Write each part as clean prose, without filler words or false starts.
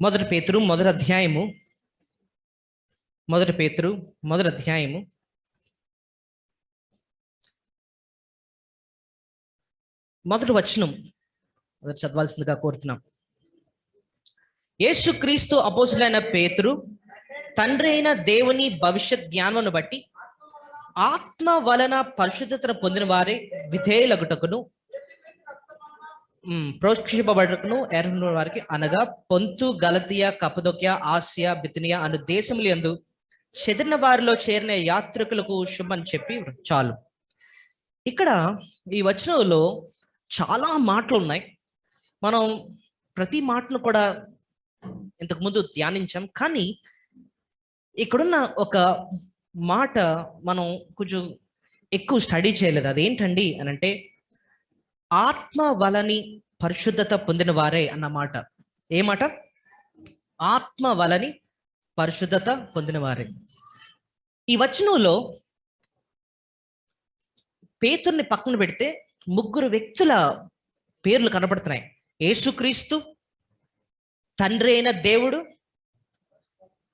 మొదటి పేతురు మొదటి అధ్యాయము మొదటి పేతురు మొదటి అధ్యాయము మొదటి వచనం మొదటి చదవాల్సిందిగా కోరుతున్నాం. యేసుక్రీస్తు అపోస్తులైన పేతురు తండ్రి అయిన దేవుని భవిష్యత్ జ్ఞానమును బట్టి ఆత్మ వలన పరిశుద్ధతను పొందిన వారే విధేయులగుటకును ప్రోక్షింపబడుటకును ఎరుగిన వారికి అనగా పొంతు, గలతియా, కపదొక్య, ఆసియా, బితునియా అను దేశములు యందు చెదిరిన వారిలో చేరిన యాత్రికులకు శుభం చెప్పి చాలు. ఇక్కడ ఈ వచనంలో చాలా మాటలు ఉన్నాయి. మనం ప్రతి మాటను కూడా ఇంతకు ముందు ధ్యానించాం, కానీ ఇక్కడున్న ఒక మాట మనం కొంచెం ఎక్కువ స్టడీ చేయలేదు. అదేంటండి అని అంటే, ఆత్మ వలని పరిశుద్ధత పొందిన వారే అన్నమాట. ఏ మాట? ఆత్మ వలని పరిశుద్ధత పొందిన వారే. ఈ వచనంలో పేతుర్ని పక్కన పెడితే ముగ్గురు వ్యక్తుల పేర్లు కనబడుతున్నాయి. యేసుక్రీస్తు, తండ్రి అయిన దేవుడు,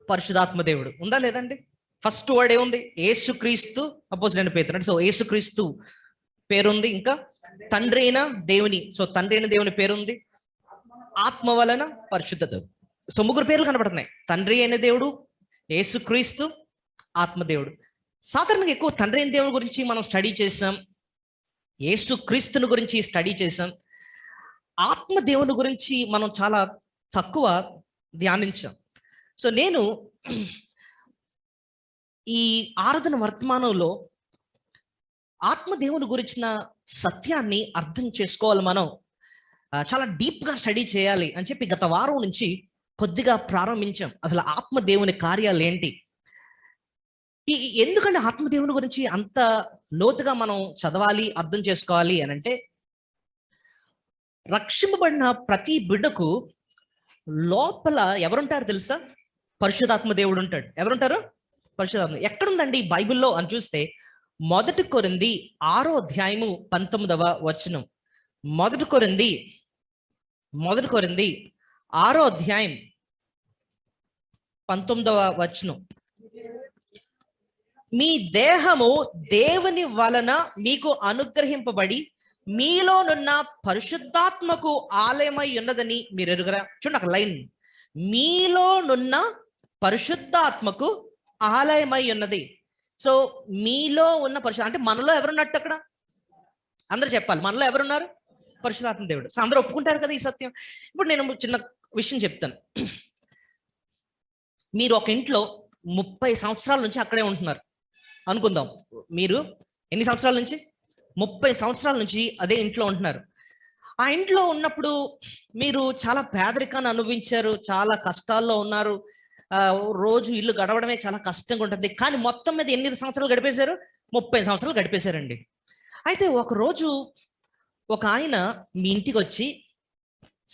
పరిశుధాత్మ దేవుడు. ఉందా లేదండి? ఫస్ట్ వర్డ్ ఏముంది? యేసుక్రీస్తు అపోజిట్ పేతురు అంటే, సో యేసుక్రీస్తు పేరుంది. ఇంకా తండ్రి అయిన దేవుని, సో తండ్రి అయిన దేవుని పేరుంది. ఆత్మ వలన పరిశుద్ధత. సో ముగ్గురు పేర్లు కనబడుతున్నాయి. తండ్రి అయిన దేవుడు, యేసుక్రీస్తు, ఆత్మదేవుడు. సాధారణంగా ఎక్కువ తండ్రి అయిన దేవుని గురించి మనం స్టడీ చేసాం, యేసుక్రీస్తుని గురించి స్టడీ చేసాం. ఆత్మదేవుని గురించి మనం చాలా తక్కువ ధ్యానించాం. సో నేను ఈ ఆరాధన వర్తమానంలో ఆత్మదేవుని గురించిన సత్యాన్ని అర్థం చేసుకోవాలి. మనం చాలా డీప్గా స్టడీ చేయాలి అని చెప్పి గత వారం నుంచి కొద్దిగా ప్రారంభించాం. అసలు ఆత్మదేవుని కార్యాలు ఏంటి, ఎందుకంటే ఆత్మదేవుని గురించి అంత లోతుగా మనం చదవాలి, అర్థం చేసుకోవాలి అని అంటే, రక్షింపబడిన ప్రతి బిడ్డకు లోపల ఎవరుంటారు తెలుసా? పరిశుధాత్మ దేవుడు ఉంటాడు. ఎవరుంటారు? పరిశుధాత్మ. ఎక్కడుందండి బైబిల్లో అని చూస్తే, మొదటి కొరింథీ 6వ అధ్యాయము 19వ వచనం. మొదటి కొరింథీ 6వ అధ్యాయం 19వ వచనం. మీ దేహము దేవుని వలన మీకు అనుగ్రహింపబడి మీలోనున్న పరిశుద్ధాత్మకు ఆలయమై ఉన్నదని మీరు ఎరుగరా? చూడండి అక్కడ లైన్, మీలోనున్న పరిశుద్ధాత్మకు ఆలయమై ఉన్నది. సో మీలో ఉన్న పరిశుద్ధ అంటే మనలో ఎవరున్నట్టు? అక్కడ అందరూ చెప్పాలి, మనలో ఎవరున్నారు? పరిశుద్ధాత్మ దేవుడు. సో అందరూ ఒప్పుకుంటారు కదా ఈ సత్యం. ఇప్పుడు నేను చిన్న విషయం చెప్తాను. మీరు ఒక ఇంట్లో 30 సంవత్సరాల నుంచి అక్కడే ఉంటున్నారు అనుకుందాం. మీరు ఎన్ని సంవత్సరాల నుంచి? 30 సంవత్సరాల నుంచి అదే ఇంట్లో ఉంటున్నారు. ఆ ఇంట్లో ఉన్నప్పుడు మీరు చాలా పేదరికాన్ని అనుభవించారు, చాలా కష్టాల్లో ఉన్నారు. రోజు ఇల్లు గడవడమే చాలా కష్టంగా ఉంటుంది. కానీ మొత్తం మీద ఎన్ని సంవత్సరాలు గడిపేశారు? 30 సంవత్సరాలు గడిపేశారండి. అయితే ఒకరోజు ఒక ఆయన మీ ఇంటికి వచ్చి,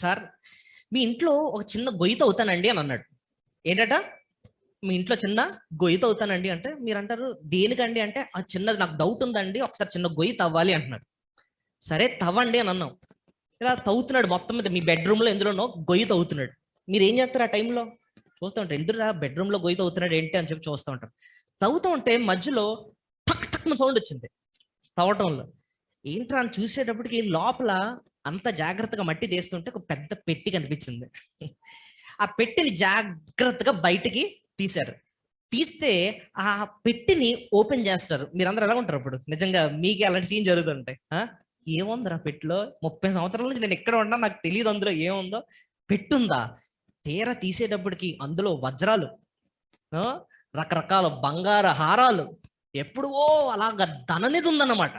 సార్ మీ ఇంట్లో ఒక చిన్న గొయ్యి తవ్వుతానండి అని అన్నాడు. ఏంటట? మీ ఇంట్లో చిన్న గొయ్యి తవ్వుతానండి అంటే, మీరు అంటారు దేనికండి అంటే, ఆ చిన్నది నాకు డౌట్ ఉందండి, ఒకసారి చిన్న గొయ్యి తవ్వాలి అంటున్నాడు. సరే తవ్వండి అని అన్నాం. ఇలా తవ్వుతున్నాడు, మొత్తం మీద మీ బెడ్రూమ్లో ఎందులోనో గొయ్యి తవ్వుతున్నాడు. మీరు ఏం చేస్తారు ఆ టైంలో? చూస్తూ ఉంటారు, ఎందుకు బెడ్రూమ్లో గొయ్యి తవ్వుతున్నాడు ఏంటి అని చెప్పి చూస్తూ ఉంటారు. తవ్వుతూ ఉంటే మధ్యలో టక్ టక్ సౌండ్ వచ్చింది తవ్వటంలో. ఏంట్రా అని చూసేటప్పటికి లోపల అంత జాగ్రత్తగా మట్టి తీస్తుంటే ఒక పెద్ద పెట్టి కనిపించింది. ఆ పెట్టిని జాగ్రత్తగా బయటికి తీశారు. తీస్తే ఆ పెట్టిని ఓపెన్ చేస్తారు. మీరందరూ ఎలా ఉంటారు అప్పుడు? నిజంగా మీకు అలాంటి సీన్ జరుగుతుంటాయి. ఏముందిరా పెట్టిలో? 30 సంవత్సరాల నుంచి నేను ఎక్కడ ఉన్నా నాకు తెలియదు అందులో ఏముందో. పెట్టుందా? తీరా తీసేటప్పటికి అందులో వజ్రాలు, రకరకాల బంగార హారాలు, ఎప్పుడో అలాగా ధననిధి ఉందన్నమాట.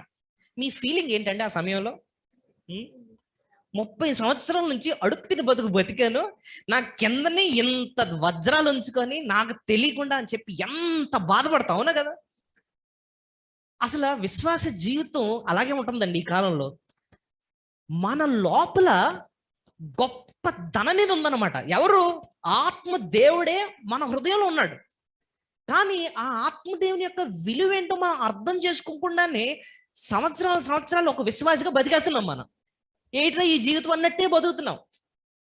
మీ ఫీలింగ్ ఏంటంటే ఆ సమయంలో? 30 సంవత్సరాల నుంచి అడుక్తిని బతికాను, నా కిందనే ఇంత వజ్రాలు ఉంచుకొని నాకు తెలియకుండా అని చెప్పి ఎంత బాధపడతావు? అవునా కదా? అసలు విశ్వాస జీవితం అలాగే ఉంటుందండి ఈ కాలంలో. మన లోపల గొప్ప ధననిధి ఉందన్నమాట. ఎవరు? ఆత్మ దేవుడే మన హృదయంలో ఉన్నాడు. కానీ ఆ ఆత్మదేవుని యొక్క విలువ ఏంటో మనం అర్థం చేసుకోకుండానే సంవత్సరాలు ఒక విశ్వాసిగా బతికేస్తున్నాం. మనం ఏంట్రా ఈ జీవితం అన్నట్టే బతుకుతున్నాం.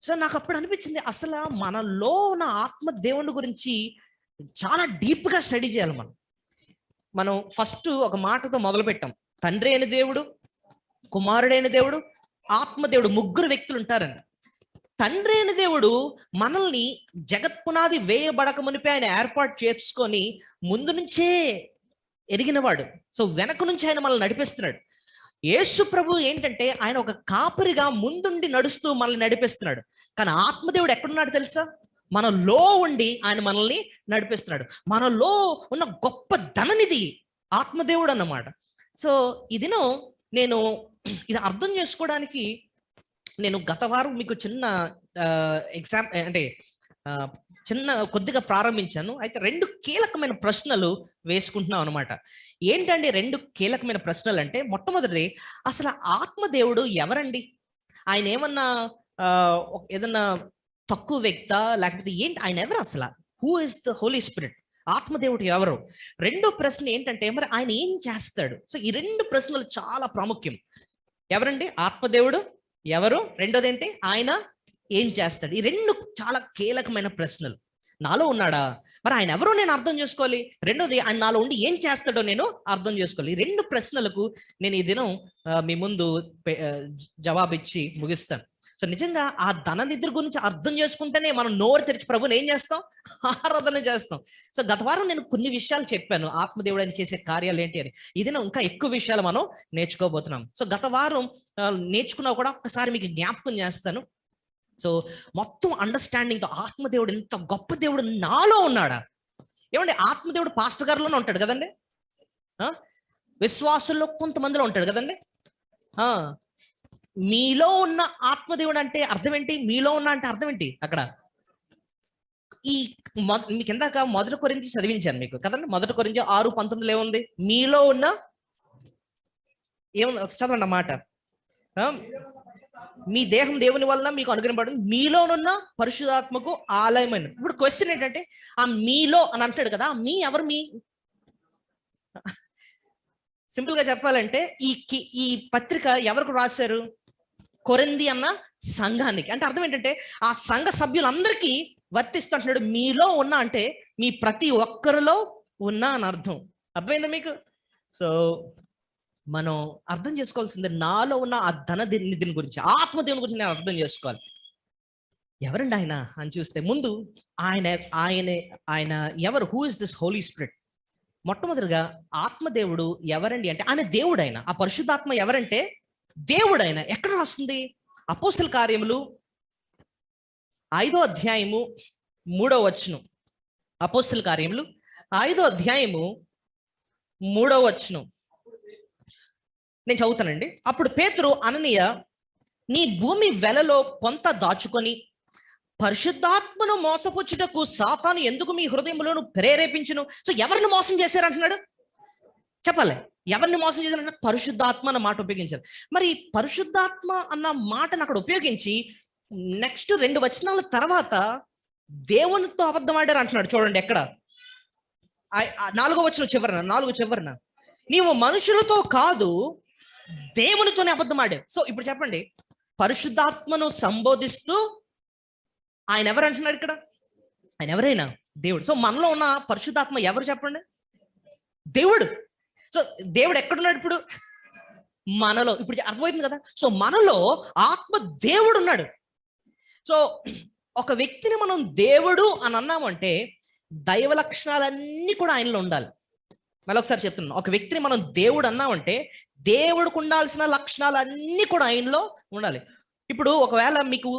సో నాకు అప్పుడు అనిపించింది, అసలు మనలో ఉన్న ఆత్మ దేవుని గురించి చాలా డీప్గా స్టడీ చేయాలి. మనం ఫస్ట్ ఒక మాటతో మొదలు పెట్టాం, తండ్రి అయిన దేవుడు, కుమారుడైన దేవుడు, ఆత్మదేవుడు, ముగ్గురు వ్యక్తులు ఉంటారండి. తండ్రి అయిన దేవుడు మనల్ని జగత్ పునాది వేయబడక మునిపే ఆయన ఏర్పాటు చేసుకొని ముందు నుంచే ఎరిగినవాడు. సో వెనక నుంచి ఆయన మనల్ని నడిపిస్తున్నాడు. యేసు ప్రభు ఏంటంటే ఆయన ఒక కాపరిగా ముందుండి నడుస్తూ మనల్ని నడిపిస్తున్నాడు. కానీ ఆత్మదేవుడు ఎక్కడున్నాడు తెలుసా? మనలో ఉండి ఆయన మనల్ని నడిపిస్తున్నాడు. మనలో ఉన్న గొప్ప ధననిధి ఆత్మదేవుడు అన్నమాట. సో ఇదిను నేను ఇది అర్థం చేసుకోవడానికి నేను గత వారం మీకు చిన్న అంటే చిన్న కొద్దిగా ప్రారంభించాను. అయితే 2 కీలకమైన ప్రశ్నలు వేసుకుంటున్నాం అనమాట. ఏంటండి 2 కీలకమైన ప్రశ్నలు అంటే, మొట్టమొదటిది, అసలు ఆత్మదేవుడు ఎవరండి? ఆయన ఏమన్నా ఏదన్నా తక్కువ వ్యక్త, లేకపోతే ఏంటి, ఆయన ఎవరు అసలు? Who is the holy spirit? ఆత్మదేవుడు ఎవరు? రెండో ప్రశ్న ఏంటంటే, మరి ఆయన ఏం చేస్తాడు? సో ఈ 2 ప్రశ్నలు చాలా ప్రాముఖ్యం. ఎవరండి ఆత్మదేవుడు? ఎవరు? రెండోది ఏంటి? ఆయన ఏం చేస్తాడు? ఈ 2 చాలా కీలకమైన ప్రశ్నలు. నాలో ఉన్నాడా? మరి ఆయన ఎవరో నేను అర్థం చేసుకోవాలి. రెండోది, ఆయన నాలో ఉండి ఏం చేస్తాడో నేను అర్థం చేసుకోవాలి. ఈ 2 ప్రశ్నలకు నేను ఈ దినం మీ ముందు జవాబిచ్చి ముగిస్తాను. సో నిజంగా ఆ ధననిధి గురించి అర్థం చేసుకుంటేనే మనం నోరు తెరిచి ప్రభుని ఏం చేస్తాం? ఆరాధన చేస్తాం. సో గత వారం నేను కొన్ని విషయాలు చెప్పాను, ఆత్మదేవుడు అని చేసే కార్యాలు ఏంటి అని. ఇది ఇంకా ఎక్కువ విషయాలు మనం నేర్చుకోబోతున్నాం. సో గత వారం నేర్చుకున్నా కూడా ఒక్కసారి మీకు జ్ఞాపకం చేస్తాను. సో మొత్తం అండర్స్టాండింగ్ తో, ఆత్మదేవుడు ఎంత గొప్ప దేవుడు నాలో ఉన్నాడా? ఏమండి, ఆత్మదేవుడు పాస్టర్ గారిలోనే ఉంటాడు కదండి, విశ్వాసుల్లో కొంతమందిలో ఉంటాడు కదండి. మీలో ఉన్న ఆత్మదేవుడు అంటే అర్థం ఏంటి? మీలో ఉన్న అంటే అర్థం ఏంటి? అక్కడ ఈ మీకు ఇందాక 1 కొరింథీ చదివించాను మీకు కదండి. 1 కొరింథీ 6:19 ఏముంది? మీలో ఉన్న ఏముంది? చదవండి అన్నమాట. మీ దేహం దేవుని వలన మీకు అనుగ్రహింపబడింది, మీలోనున్న పరిశుద్ధాత్మకు ఆలయమైనది. ఇప్పుడు క్వశ్చన్ ఏంటంటే, ఆ మీలో అని అంటాడు కదా, మీ ఎవరు? మీ సింపుల్ గా చెప్పాలంటే ఈ పత్రిక ఎవరికి రాశారు? కొరింథీ అన్న సంఘానికి. అంటే అర్థం ఏంటంటే, ఆ సంఘ సభ్యులందరికీ వర్తిస్తుంటున్నాడు. మీలో ఉన్న అంటే మీ ప్రతి ఒక్కరిలో ఉన్నా అని అర్థం. అర్థమైందా మీకు? సో మనం అర్థం చేసుకోవాల్సిందే, నాలో ఉన్న ఆ ధననిధిని గురించి, ఆత్మదేవుని గురించి నేను అర్థం చేసుకోవాలి. ఎవరండి ఆయన అని చూస్తే, ముందు ఆయన ఆయన ఆయన ఎవరు? Who is this holy spirit? మొట్టమొదటిగా ఆత్మదేవుడు ఎవరండి అంటే, ఆయన దేవుడు. ఆయన ఆ పరిశుద్ధాత్మ ఎవరంటే దేవుడు. ఆయన ఎక్కడ రాస్తుంది? అపోస్తల కార్యములు 5వ అధ్యాయము 3వ వచనం. అపోస్తల కార్యములు 5వ అధ్యాయము 3వ వచనం నేను చదువుతానండి. అప్పుడు పేతురు, అననీయ, నీ భూమి వెలలో కొంత దాచుకొని పరిశుద్ధాత్మను మోసపుచ్చుటకు సాతాను ఎందుకు మీ హృదయంలోను ప్రేరేపించును? సో ఎవరిని మోసం చేశారంటున్నాడు? చెప్పాలి, ఎవరిని మోసం చేశారంటే పరిశుద్ధాత్మ అన్న మాట ఉపయోగించారు. మరి పరిశుద్ధాత్మ అన్న మాటను అక్కడ ఉపయోగించి నెక్స్ట్ 2 వచనాల తర్వాత దేవునితో అబద్ధం ఆడారు అంటున్నాడు. చూడండి ఎక్కడ, 4వ వచనం చివరన, నీవు మనుషులతో కాదు దేవునితోనే అబద్ధం ఆడావు. సో ఇప్పుడు చెప్పండి, పరిశుద్ధాత్మను సంబోధిస్తూ ఆయన ఎవరు అంటున్నాడు ఇక్కడ? ఆయన ఎవరైనా దేవుడు. సో మనలో ఉన్న పరిశుద్ధాత్మ ఎవరు చెప్పండి? దేవుడు. సో దేవుడు ఎక్కడున్నాడు ఇప్పుడు? మనలో. ఇప్పుడు అర్థమవుతుంది కదా. సో మనలో ఆత్మ దేవుడు ఉన్నాడు. సో ఒక వ్యక్తిని మనం దేవుడు అని అన్నామంటే దైవ లక్షణాలన్నీ కూడా ఆయనలో ఉండాలి. మళ్ళీ ఒకసారి చెప్తున్నాను, ఒక వ్యక్తిని మనం దేవుడు అన్నామంటే దేవుడికి ఉండాల్సిన లక్షణాలన్నీ కూడా ఆయనలో ఉండాలి. ఇప్పుడు ఒకవేళ మీకు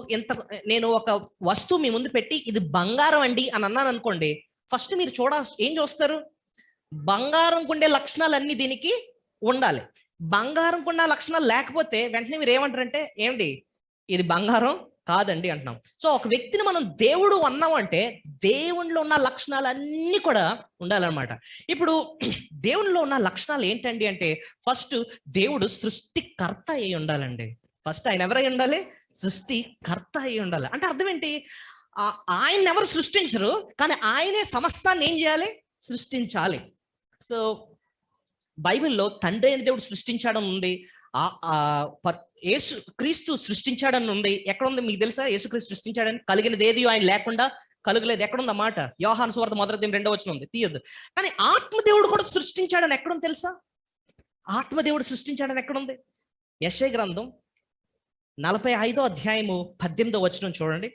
నేను ఒక వస్తువు మీ ముందు పెట్టి ఇది బంగారం అండి అని అన్నాను అనుకోండి, ఫస్ట్ మీరు ఏం చూస్తారు? బంగారం ఉండే లక్షణాలన్నీ దీనికి ఉండాలి. బంగారం ఉన్న లక్షణాలు లేకపోతే వెంటనే మీరు ఏమంటారంటే, ఏమిటి ఇది బంగారం కాదండి అంటున్నాం. సో ఒక వ్యక్తిని మనం దేవుడు అన్నామంటే దేవునిలో ఉన్న లక్షణాలన్నీ కూడా ఉండాలన్నమాట. ఇప్పుడు దేవునిలో ఉన్న లక్షణాలు ఏంటండి అంటే, ఫస్ట్ దేవుడు సృష్టికర్త అయి ఉండాలండి. ఫస్ట్ ఆయన ఎవరై ఉండాలి? సృష్టికర్త అయి ఉండాలి. అంటే అర్థం ఏంటి? ఆయన ఎవరు సృష్టించరు, కానీ ఆయనే సమస్తాన్ని ఏం చేయాలి? సృష్టించాలి. సో బైబిల్లో తండ్రి అయిన దేవుడు సృష్టించడం ఉంది, యేసు క్రీస్తు సృష్టించాడని ఉంది. ఎక్కడ ఉంది మీకు తెలుసా? యేసుక్రీస్తు సృష్టించాడని. కలిగినది ఏది ఆయన లేకుండా కలుగలేదు. ఎక్కడుంది అన్నమాట? యోహాను సువార్త 1:2 ఉంది, తీయద్దు. కానీ ఆత్మదేవుడు కూడా సృష్టించాడని ఎక్కడుంది తెలుసా? ఆత్మదేవుడు సృష్టించాడని ఎక్కడుంది? యెషయా గ్రంథం 45:18 చూడండి.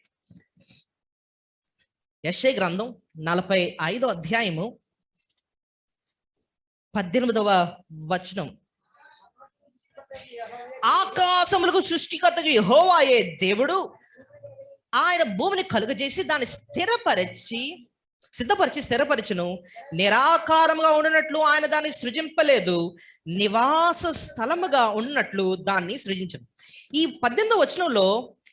యెషయా గ్రంథం 45:18. ఆకాశములకు సృష్టికర్తకు యెహోవాయే దేవుడు, ఆయన భూమిని కలుగజేసి దాన్ని స్థిరపరచును. నిరాకారముగా ఉండినట్లు ఆయన దాన్ని సృజింపలేదు, నివాస స్థలముగా ఉన్నట్లు దాన్ని సృజించను. ఈ 18వ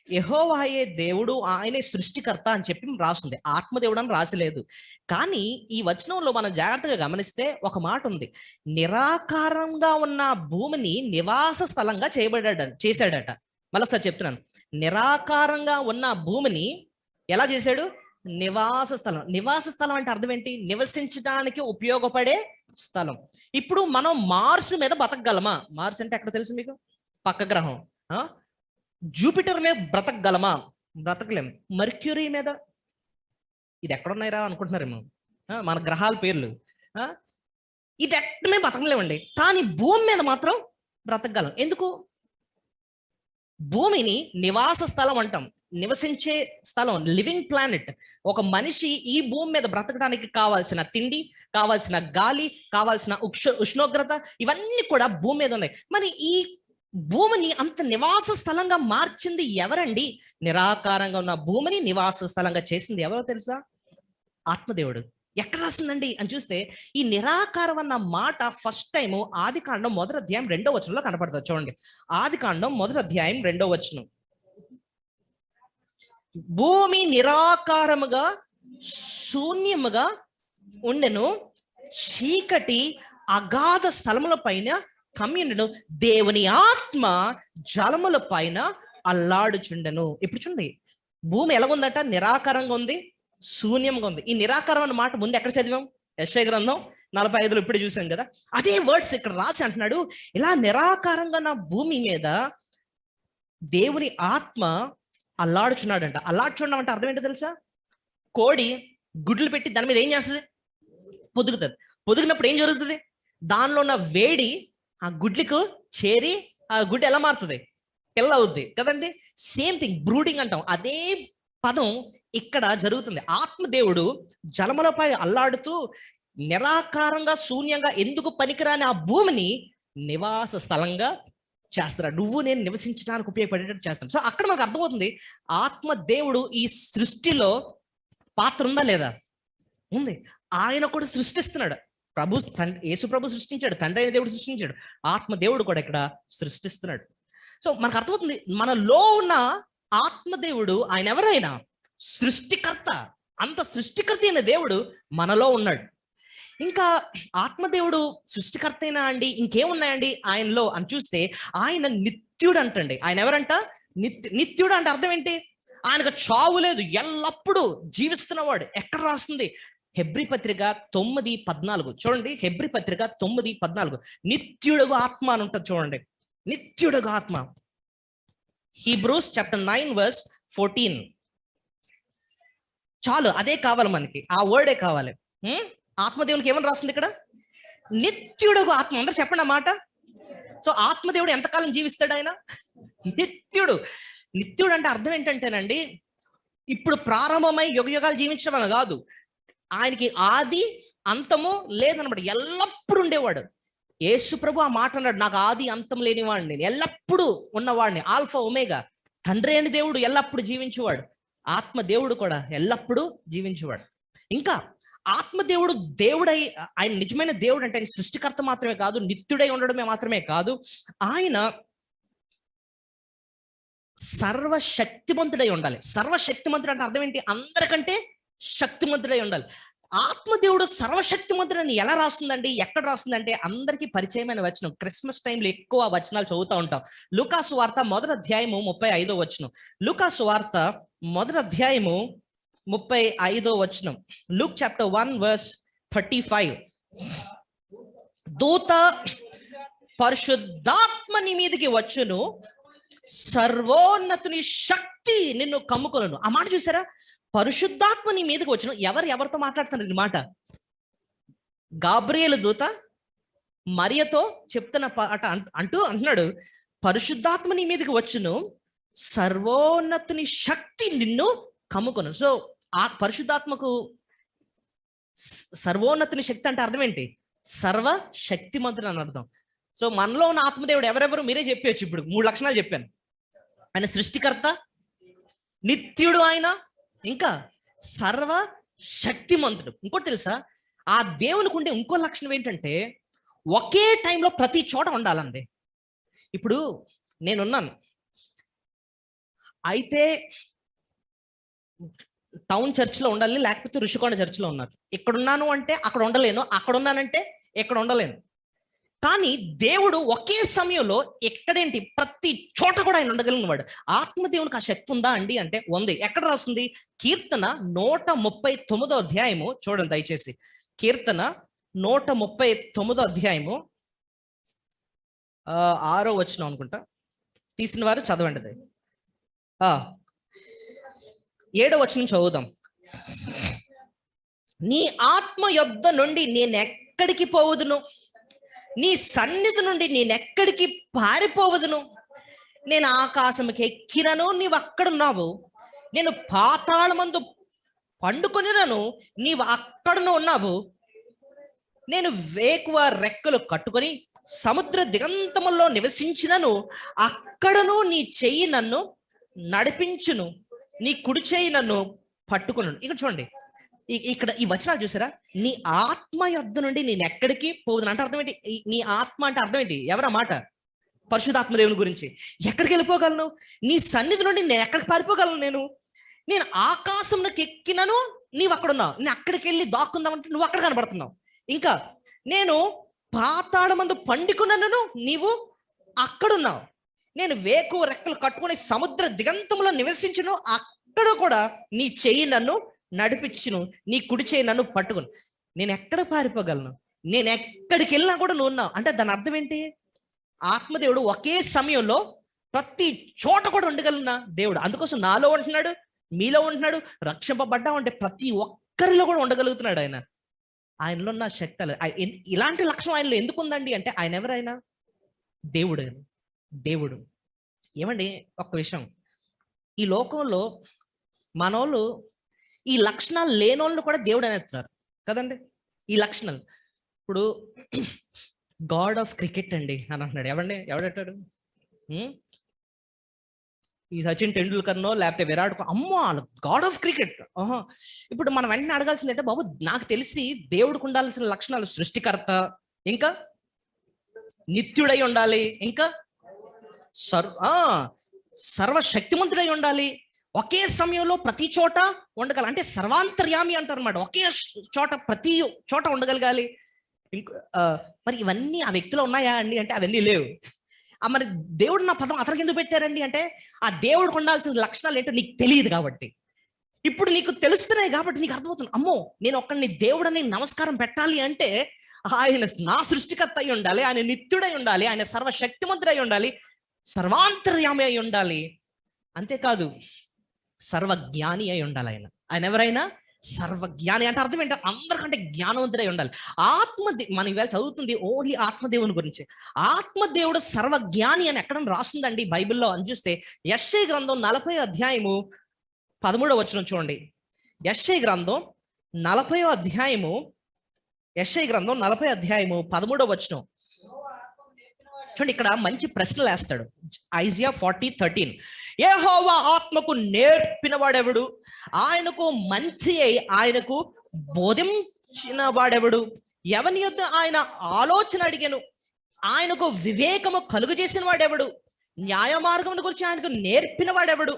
యెహోవాయే దేవుడు, ఆయనే సృష్టికర్త అని చెప్పి రాస్తుంది. ఆత్మదేవుడు అని రాసలేదు. కానీ ఈ వచనంలో మనం జాగ్రత్తగా గమనిస్తే ఒక మాట ఉంది. నిరాకారంగా ఉన్న భూమిని నివాస స్థలంగా చేశాడట. మళ్ళొకసారి చెప్తున్నాను. నిరాకారంగా ఉన్న భూమిని ఎలా చేశాడు? నివాస స్థలం. నివాస స్థలం అంటే అర్థం ఏంటి? నివసించడానికి ఉపయోగపడే స్థలం. ఇప్పుడు మనం మార్స్ మీద బతకగలమా? మార్స్ అంటే ఎక్కడ తెలుసు మీకు? పక్క గ్రహం. జూపిటర్ మీద బ్రతకగలమా? బ్రతకలేం. మర్క్యూరీ మీద, ఇది ఎక్కడున్నాయిరా అనుకుంటున్నారేమో మన గ్రహాల పేర్లు. ఇది ఎక్కడమే బతకలేమండి. కానీ భూమి మీద మాత్రం బ్రతకగలం. ఎందుకు? భూమిని నివాస స్థలం అంటాం, నివసించే స్థలం, లివింగ్ ప్లానెట్. ఒక మనిషి ఈ భూమి మీద బ్రతకడానికి కావాల్సిన తిండి, కావాల్సిన గాలి, కావాల్సిన ఉష్ణోగ్రత, ఇవన్నీ కూడా భూమి మీద ఉన్నాయి. మరి ఈ భూమిని అంత నివాస స్థలంగా మార్చింది ఎవరండి? నిరాకారంగా ఉన్న భూమిని నివాస స్థలంగా చేసింది ఎవరో తెలుసా? ఆత్మదేవుడు. ఎక్కడ రాసిందండి అని చూస్తే ఈ నిరాకారం అన్న మాట ఫస్ట్ టైం ఆదికాండం 1:2 కనపడుతుంది. చూడండి, ఆదికాండం 1:2. భూమి నిరాకారముగా శూన్యముగా ఉండెను, చీకటి అగాధ స్థలముల పైన కమ్యుండెను, దేవుని ఆత్మ జలముల పైన అల్లాడుచుండెను. ఇప్పుడు చూడండి, భూమి ఎలాగుందట? నిరాకారంగా ఉంది, శూన్యంగా ఉంది. ఈ నిరాకారం అన్న మాట ముందు ఎక్కడ చదివాం? యెషయా గ్రంథం 45 ఇప్పుడు చూసాం కదా. అదే వర్డ్స్ ఇక్కడ రాసి అంటున్నాడు, ఇలా నిరాకారంగా నా భూమి మీద దేవుని ఆత్మ అల్లాడుచున్నాడంట. అల్లాడుచుండం అంటే అర్థం ఏంటో తెలుసా? కోడి గుడ్లు పెట్టి దాని మీద ఏం చేస్తుంది? పొదుగుతుంది. పొదిగినప్పుడు ఏం జరుగుతుంది? దానిలో ఉన్న వేడి ఆ గుడ్లకు చేరి ఆ గుడ్డు ఎలా మారుతుంది? పిల్ల అవుద్ది కదండి. సేమ్ థింగ్, బ్రూడింగ్ అంటాం. అదే పదం ఇక్కడ జరుగుతుంది. ఆత్మదేవుడు జలములపై అల్లాడుతూ నిరాకారంగా శూన్యంగా ఎందుకు పనికిరాని ఆ భూమిని నివాస స్థలంగా చేస్తున్నాడు. నువ్వు నేను నివసించడానికి ఉపయోగపడేటట్టు చేస్తాను. సో అక్కడ మనకు అర్థమవుతుంది, ఆత్మదేవుడు ఈ సృష్టిలో పాత్ర ఉందా లేదా? ఉంది. ఆయన కూడా సృష్టిస్తున్నాడు. యేసు ప్రభు సృష్టించాడు, తండ్రి అయిన దేవుడు సృష్టించాడు, ఆత్మదేవుడు కూడా ఇక్కడ సృష్టిస్తున్నాడు. సో మనకు అర్థమవుతుంది, మనలో ఉన్న ఆత్మదేవుడు ఆయన ఎవరైనా సృష్టికర్త. అంత సృష్టికర్త అయిన దేవుడు మనలో ఉన్నాడు. ఇంకా ఆత్మదేవుడు సృష్టికర్త అయినా అండి, ఇంకేమున్నాయండి ఆయనలో అని చూస్తే ఆయన నిత్యుడు అంటండి. ఆయన ఎవరంట? నిత్యుడు అంటే అర్థం ఏంటి? ఆయనకు చావు లేదు, ఎల్లప్పుడూ జీవిస్తున్నవాడు. ఎక్కడ రాస్తుంది? హెబ్రీ పత్రిక 9:14 చూడండి. హెబ్రీ పత్రిక 9:14 నిత్యుడుగు ఆత్మ అని ఉంటుంది చూడండి. నిత్యుడుగు ఆత్మ. Hebrews chapter 9:14. చాలు, అదే కావాలి మనకి, ఆ వర్డే కావాలి. ఆత్మదేవునికి ఏమని రాస్తుంది ఇక్కడ? నిత్యుడుగు ఆత్మ. అందరూ చెప్పండి ఆ మాట. సో ఆత్మదేవుడు ఎంతకాలం జీవిస్తాడు? ఆయన నిత్యుడు. నిత్యుడు అంటే అర్థం ఏంటంటేనండి, ఇప్పుడు ప్రారంభమై యుగాలు జీవించడం అని కాదు. ఆయనకి ఆది అంతము లేదనమాట, ఎల్లప్పుడూ ఉండేవాడు. యేసు ప్రభు ఆ మాట అన్నాడు, నాకు ఆది అంతం లేనివాడిని, నేను ఎల్లప్పుడూ ఉన్నవాడిని, ఆల్ఫా ఒమేగా. తండ్రి అని దేవుడు ఎల్లప్పుడూ జీవించేవాడు, ఆత్మ దేవుడు కూడా ఎల్లప్పుడూ జీవించేవాడు. ఇంకా ఆత్మదేవుడు దేవుడై, ఆయన నిజమైన దేవుడు అంటే ఆయన సృష్టికర్త మాత్రమే కాదు, నిత్యుడై ఉండడమే మాత్రమే కాదు, ఆయన సర్వశక్తిమంతుడై ఉండాలి. సర్వశక్తిమంతుడు అంటే అర్థం ఏంటి? అందరికంటే శక్తిమంతుడై ఉండాలి. ఆత్మదేవుడు సర్వశక్తిమంతుడని ఎలా రాస్తుందండి? ఎక్కడ రాస్తుందంటే అందరికీ పరిచయమైన వచనం. క్రిస్మస్ టైంలో ఎక్కువ వచనాలు చదువుతూ ఉంటాం. లూకాసు వార్త 1:35. లూకాసు వార్త 1:35. Luke chapter 1:35. దూత పరిశుద్ధాత్మ నీ మీదకి వచ్చును, సర్వోన్నతుని శక్తి నిన్ను కమ్ముకొనును. ఆ మాట చూసారా? పరిశుద్ధాత్మ నీ మీదకి వచ్చును. ఎవరితో మాట్లాడుతున్నారు ఈ మాట? గాబ్రియేలు దూత మరియతో చెప్తున్న పాట అంటున్నాడు, పరిశుద్ధాత్మ నీ మీదకి వచ్చును, సర్వోన్నతుని శక్తి నిన్ను కమ్ముకొను. సో ఆ పరిశుద్ధాత్మకు సర్వోన్నతుని శక్తి అంటే అర్థం ఏంటి? సర్వ శక్తిమంతుడు అని అర్థం. సో మనలో ఉన్న ఆత్మదేవుడు ఎవరెవరు మీరే చెప్పవచ్చు. ఇప్పుడు 3 లక్షణాలు చెప్పాను. ఆయన సృష్టికర్త, నిత్యుడు ఆయన, ఇంకా సర్వ శక్తిమంతుడు. ఇంకోటి తెలుసా, ఆ దేవునికి ఉండే ఇంకో లక్షణం ఏంటంటే ఒకే టైంలో ప్రతి చోట ఉండాలండి. ఇప్పుడు నేనున్నాను, అయితే టౌన్ చర్చ్లో ఉండాలి, లేకపోతే ఋషికొండ చర్చ్లో ఉన్నారు. ఇక్కడ ఉన్నాను అంటే అక్కడ ఉండలేను, అక్కడ ఉన్నానంటే ఇక్కడ ఉండలేను. కానీ దేవుడు ఒకే సమయంలో ఎక్కడేంటి ప్రతి చోట కూడా ఆయన ఉండగలిగిన వాడు. ఆత్మదేవునికి ఆ శక్తి ఉందా అండి అంటే ఉంది. ఎక్కడ రాస్తుంది? కీర్తన 139 అధ్యాయము చూడండి దయచేసి. కీర్తన 139 అధ్యాయము 6వ వచనం అనుకుంటా. తీసిన వారు చదవండి. 7వ వచనం చదువుదాం. నీ ఆత్మ యొద్ద నుండి నేనెక్కడికి పోవదును, నీ సన్నిధి నుండి నేనెక్కడికి పారిపోవదును. నేను ఆకాశంకి ఎక్కినను, నీవు అక్కడున్నావు. నేను పాతాళమందు పండుకొనినను, నీవు అక్కడను ఉన్నావు. నేను వేకువ రెక్కలు కట్టుకొని సముద్ర దిగంతముల్లో నివసించినను, అక్కడను నీ చెయ్యి నన్ను నడిపించును, నీ కుడి చెయ్యి నన్ను పట్టుకును. ఇక్కడ చూడండి, ఇక్కడ ఈ వచనాలు చూసారా? నీ ఆత్మ యొద్ద నుండి నేను ఎక్కడికి పోదును అంటే అర్థం ఏంటి? నీ ఆత్మ అంటే అర్థం ఏంటి? ఎవరా మాట? పరిశుద్ధాత్మ దేవుని గురించి. ఎక్కడికి వెళ్ళిపోగలను? నీ సన్నిధి నుండి నేను ఎక్కడికి పారిపోగలను? నేను ఆకాశంలోకి ఎక్కినను, నీవు అక్కడ ఉన్నావు. నేను అక్కడికి వెళ్ళి దాక్కుందామంటే నువ్వు అక్కడ కనబడుతున్నావు. ఇంకా నేను పాతాళమందు పండుకున్నను, నీవు అక్కడున్నావు. నేను వేకువ రెక్కలు కట్టుకుని సముద్ర దిగంతంలో నివసించును, అక్కడ కూడా నీ చెయ్యి నన్ను నడిపించును, నీ కుడి చెయ్యి నన్ను పట్టుకును. నేను ఎక్కడ పారిపోగలను? నేను ఎక్కడికి వెళ్ళినా కూడా నువ్వు ఉన్నావు అంటే దాని అర్థం ఏంటి? ఆత్మదేవుడు ఒకే సమయంలో ప్రతి చోట కూడా ఉండగలిగిన దేవుడు. అందుకోసం నాలో ఉంటున్నాడు, మీలో ఉంటున్నాడు. రక్షింపబడ్డా అంటే ప్రతి ఒక్కరిలో కూడా ఉండగలుగుతున్నాడు ఆయన. ఆయనలో ఉన్న శక్తి. ఇలాంటి లక్షణం ఆయనలో ఎందుకు ఉందండి అంటే ఆయన ఎవరైనా దేవుడు. దేవుడు ఏమండి, ఒక్క విషయం, ఈ లోకంలో మనోళ్ళు ఈ లక్షణాలు లేనోళ్ళు కూడా దేవుడు అనేస్తున్నారు కదండి. ఈ లక్షణాలు ఇప్పుడు గాడ్ ఆఫ్ క్రికెట్ అండి అని అంటున్నాడు. ఎవడంటాడు? ఈ సచిన్ టెండూల్కర్నో లేకపోతే విరాట్ అమ్మో గాడ్ ఆఫ్ క్రికెట్. ఇప్పుడు మనం వెంటనే అడగాల్సింది అంటే, బాబు నాకు తెలిసి దేవుడికి ఉండాల్సిన లక్షణాలు సృష్టికర్త, ఇంకా నిత్యుడై ఉండాలి, ఇంకా సర్వశక్తిమంతుడై ఉండాలి, ఒకే సమయంలో ప్రతి చోట ఉండగల అంటే సర్వాంతర్యామి అంటారు అన్నమాట. ఒకే చోట ప్రతి చోట ఉండగలగాలి. మరి ఇవన్నీ ఆ వ్యక్తిలో ఉన్నాయా అండి అంటే అవన్నీ లేవు. మరి దేవుడు నా పదం అతనికి ఎందుకు పెట్టారండి అంటే ఆ దేవుడికి ఉండాల్సిన లక్షణాలు ఏంటో నీకు తెలియదు కాబట్టి. ఇప్పుడు నీకు తెలుస్తున్నాయి కాబట్టి నీకు అర్థమవుతుంది, అమ్మో నేను ఒక్కడిని దేవుడని నమస్కారం పెట్టాలి అంటే ఆయన నా సృష్టికర్త అయి ఉండాలి, ఆయన నిత్యుడై ఉండాలి, ఆయన సర్వశక్తిమంతుడై ఉండాలి, సర్వాంతర్యామి అయి ఉండాలి. అంతేకాదు సర్వజ్ఞాని అయి ఉండాలి. ఆయన ఎవరైనా సర్వజ్ఞాని అంటే అర్థం ఏంటంటే అందరికంటే జ్ఞానవంతుడై ఉండాలి. మనం ఇవాళ చదువుతుంది ఓన్లీ ఆత్మదేవుని గురించి. ఆత్మదేవుడు సర్వజ్ఞాని అని ఎక్కడ రాస్తుందండి బైబిల్లో అని చూస్తే యెషయా గ్రంథం 40వ అధ్యాయము 13వ వచనం చూడండి. యెషయా గ్రంథం 40వ అధ్యాయము 13వ వచనం చూడండి. ఇక్కడ మంచి ప్రశ్నలు వేస్తాడు. ఐజియా 40:13 యెహోవా ఆత్మకు నేర్పిన వాడెవడు? ఆయనకు మంత్రి అయి ఆయనకు బోధించిన వాడెవడు? ఎవని యొద్ద ఆయన ఆలోచన అడిగాను? ఆయనకు వివేకము కలుగు చేసిన వాడెవడు? న్యాయ మార్గమును గురించి ఆయనకు నేర్పిన వాడెవడు?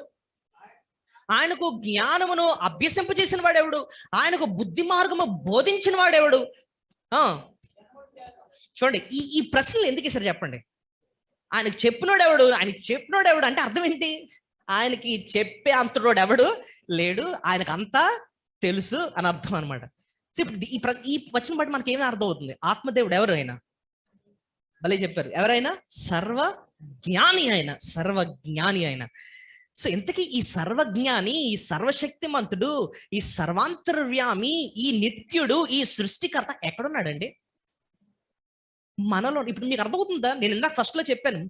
ఆయనకు జ్ఞానమును అభ్యసింపజేసిన వాడెవడు? ఆయనకు బుద్ధి మార్గము బోధించిన వాడెవడు? చూడండి, ఈ ప్రశ్నలు ఎందుకు ఇస్తారు చెప్పండి. ఆయనకు చెప్పినోడెవడు? ఆయనకి చెప్పినోడెవడు అంటే అర్థం ఏంటి? ఆయనకి చెప్పే అంతటోడు ఎవడు లేడు, ఆయనకు అంతా తెలుసు అని అర్థం అనమాట. ఈ వచనం బట్టి మనకి ఏమైనా అర్థం అవుతుంది? ఆత్మదేవుడు ఎవరు? ఆయన భలే చెప్పారు. ఎవరైనా సర్వజ్ఞాని అయిన. సో ఇంతకీ ఈ సర్వజ్ఞాని, ఈ సర్వశక్తిమంతుడు, ఈ సర్వాంతర్యామి, ఈ నిత్యుడు, ఈ సృష్టికర్త ఎక్కడున్నాడండి? మనలో. ఇప్పుడు మీకు అర్థమవుతుందా? నేను ఇందాక ఫస్ట్ లో చెప్పాను,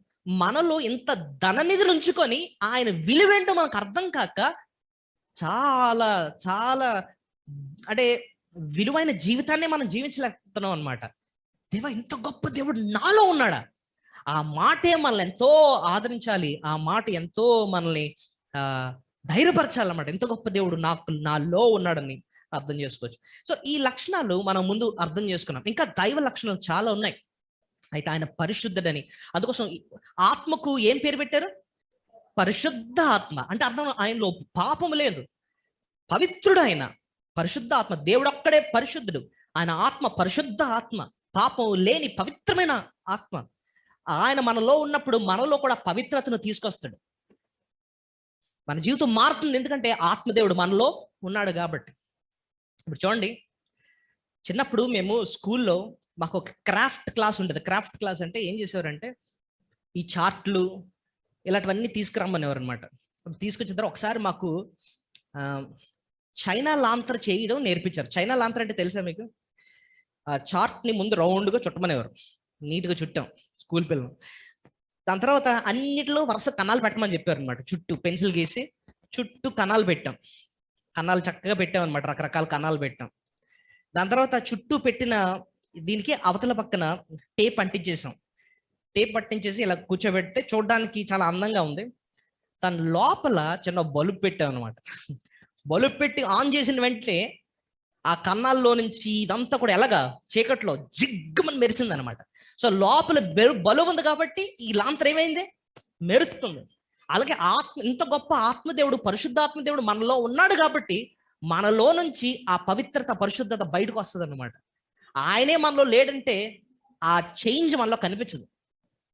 మనలో ఇంత ధననిధులు ఉంచుకొని ఆయన విలువేంటో మనకు అర్థం కాక చాలా చాలా అంటే విలువైన జీవితాన్ని మనం జీవించలేకపోతున్నాం అనమాట. దేవా, ఇంత గొప్ప దేవుడు నాలో ఉన్నాడా? ఆ మాటే మనల్ని ఎంతో ఆదరించాలి, ఆ మాట ఎంతో మనల్ని ధైర్యపరచాలన్నమాట. ఎంత గొప్ప దేవుడు నాలో ఉన్నాడని అర్థం చేసుకోవచ్చు. సో ఈ లక్షణాలు మనం ముందు అర్థం చేసుకున్నాం. ఇంకా దైవ లక్షణాలు చాలా ఉన్నాయి. అయితే ఆయన పరిశుద్ధుడని, అందుకోసం ఆత్మకు ఏం పేరు పెట్టారు? పరిశుద్ధ ఆత్మ. అంటే అర్థం, ఆయనలో పాపం లేదు, పవిత్రుడు ఆయన, పరిశుద్ధ ఆత్మ. దేవుడు ఒక్కడే పరిశుద్ధుడు, ఆయన ఆత్మ పరిశుద్ధ ఆత్మ, పాపం లేని పవిత్రమైన ఆత్మ. ఆయన మనలో ఉన్నప్పుడు మనలో కూడా పవిత్రతను తీసుకొస్తాడు. మన జీవితం మారుతుంది, ఎందుకంటే ఆత్మదేవుడు మనలో ఉన్నాడు కాబట్టి. ఇప్పుడు చూడండి, చిన్నప్పుడు మేము స్కూల్లో మాకు ఒక క్రాఫ్ట్ క్లాస్ ఉంటుంది. క్రాఫ్ట్ క్లాస్ అంటే ఏం చేసేవారంటే, ఈ చార్ట్లు ఇలాంటివన్నీ తీసుకురమ్మనేవారు అనమాట. తీసుకొచ్చిన తర్వాత ఒకసారి మాకు చైనా లాంతర్ చేయడం నేర్పించారు. చైనా లాంతర్ అంటే తెలుసా మీకు? చార్ట్ని ముందు రౌండ్గా చుట్టమనేవారు. నీట్గా చుట్టాం స్కూల్ పిల్లలు. దాని తర్వాత అన్నిటిలో వరుస కన్నాలు పెట్టమని చెప్పారు అనమాట. చుట్టూ పెన్సిల్ గీసి చుట్టూ కన్నాలు పెట్టాం. కన్నాలు చక్కగా పెట్టాం అనమాట, రకరకాల కన్నాలు పెట్టాం. దాని తర్వాత చుట్టూ పెట్టిన దీనికి అవతల పక్కన టేప్ అంటించేసాం. టేప్ పట్టించేసి ఇలా కూర్చోబెడితే చూడడానికి చాలా అందంగా ఉంది. దాని లోపల చిన్న బల్బు పెట్టాం అనమాట. బల్బు పెట్టి ఆన్ చేసిన వెంటనే ఆ కన్నాల్లో నుంచి ఇదంతా కూడా ఎలాగా చీకట్లో జిగ్గమని మెరిసింది అనమాట. సో లోపల బలుబు ఉంది కాబట్టి ఈ లాంతర్ ఏమైంది? మెరుస్తుంది. అలాగే ఇంత గొప్ప ఆత్మదేవుడు, పరిశుద్ధాత్మదేవుడు మనలో ఉన్నాడు కాబట్టి మనలో నుంచి ఆ పవిత్రత, పరిశుద్ధత బయటకు వస్తుంది అనమాట. ఆయనే మనలో లేడంటే ఆ చేంజ్ మనలో కనిపించదు.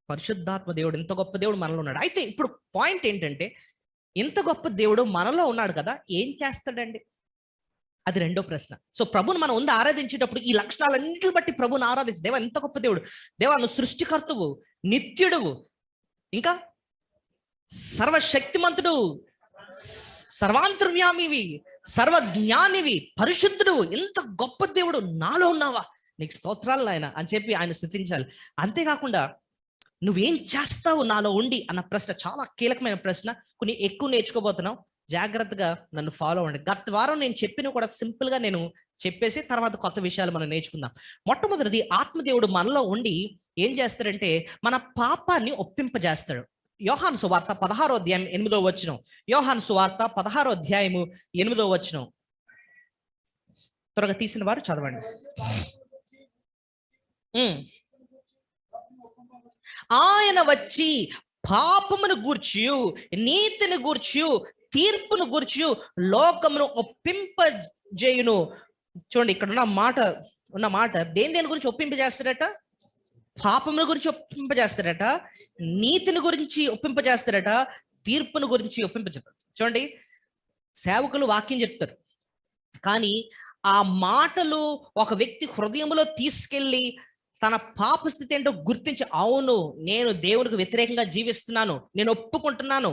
పరిశుద్ధాత్మ దేవుడు, ఇంత గొప్ప దేవుడు మనలో ఉన్నాడు. అయితే ఇప్పుడు పాయింట్ ఏంటంటే, ఇంత గొప్ప దేవుడు మనలో ఉన్నాడు కదా, ఏం చేస్తాడండి? అది రెండో ప్రశ్న. సో ప్రభుని మనం ఉంది ఆరాధించేటప్పుడు ఈ లక్షణాలన్నింటిని బట్టి ప్రభుని ఆరాధించు. దేవా, ఎంత గొప్ప దేవుడు! దేవా, నువ్వు సృష్టికర్తవు, నిత్యుడువు, ఇంకా సర్వశక్తిమంతుడు, సర్వాంతర్యామివి, సర్వజ్ఞానివి, పరిశుద్ధుడు, ఎంత గొప్ప దేవుడు, నాలో ఉన్నావా, నీకు స్తోత్రాలు ఆయన అని చెప్పి ఆయన స్తుతించాలి. అంతేకాకుండా నువ్వేం చేస్తావు నాలో ఉండి అన్న ప్రశ్న చాలా కీలకమైన ప్రశ్న. కొన్ని ఎక్కువ నేర్చుకోబోతున్నాం, జాగ్రత్తగా నన్ను ఫాలో అవ్వండి. గత వారం నేను చెప్పిన కూడా సింపుల్ గా నేను చెప్పేసి తర్వాత కొత్త విషయాలు మనం నేర్చుకుందాం. మొట్టమొదటిది, ఆత్మదేవుడు మనలో ఉండి ఏం చేస్తాడంటే మన పాపాన్ని ఒప్పింపజేస్తాడు. యోహాను సువార్త 16వ అధ్యాయం 8వ వచనం. యోహాను సువార్త 16వ అధ్యాయము 8వ వచనం. త్వరగా తీసిన వారు చదవండి. ఆయన వచ్చి పాపమును గూర్చి, నీతిని గూర్చి, తీర్పును గూర్చి లోకమును ఒప్పింపజేయును. చూడండి, ఇక్కడ ఉన్న మాట దేని గురించి ఒప్పింపజేస్తాడట? పాపముల గురించి ఒప్పింపజేస్తాడట, నీతిని గురించి ఒప్పింపజేస్తాడట, తీర్పును గురించి ఒప్పింపజేస్తాడు. చూడండి, సేవకులు వాక్యం చెప్తారు, కానీ ఆ మాటలు ఒక వ్యక్తి హృదయంలో తీసుకెళ్ళి తన పాప స్థితి ఏంటో గుర్తించి, అవును నేను దేవునికి వ్యతిరేకంగా జీవిస్తున్నాను, నేను ఒప్పుకుంటున్నాను,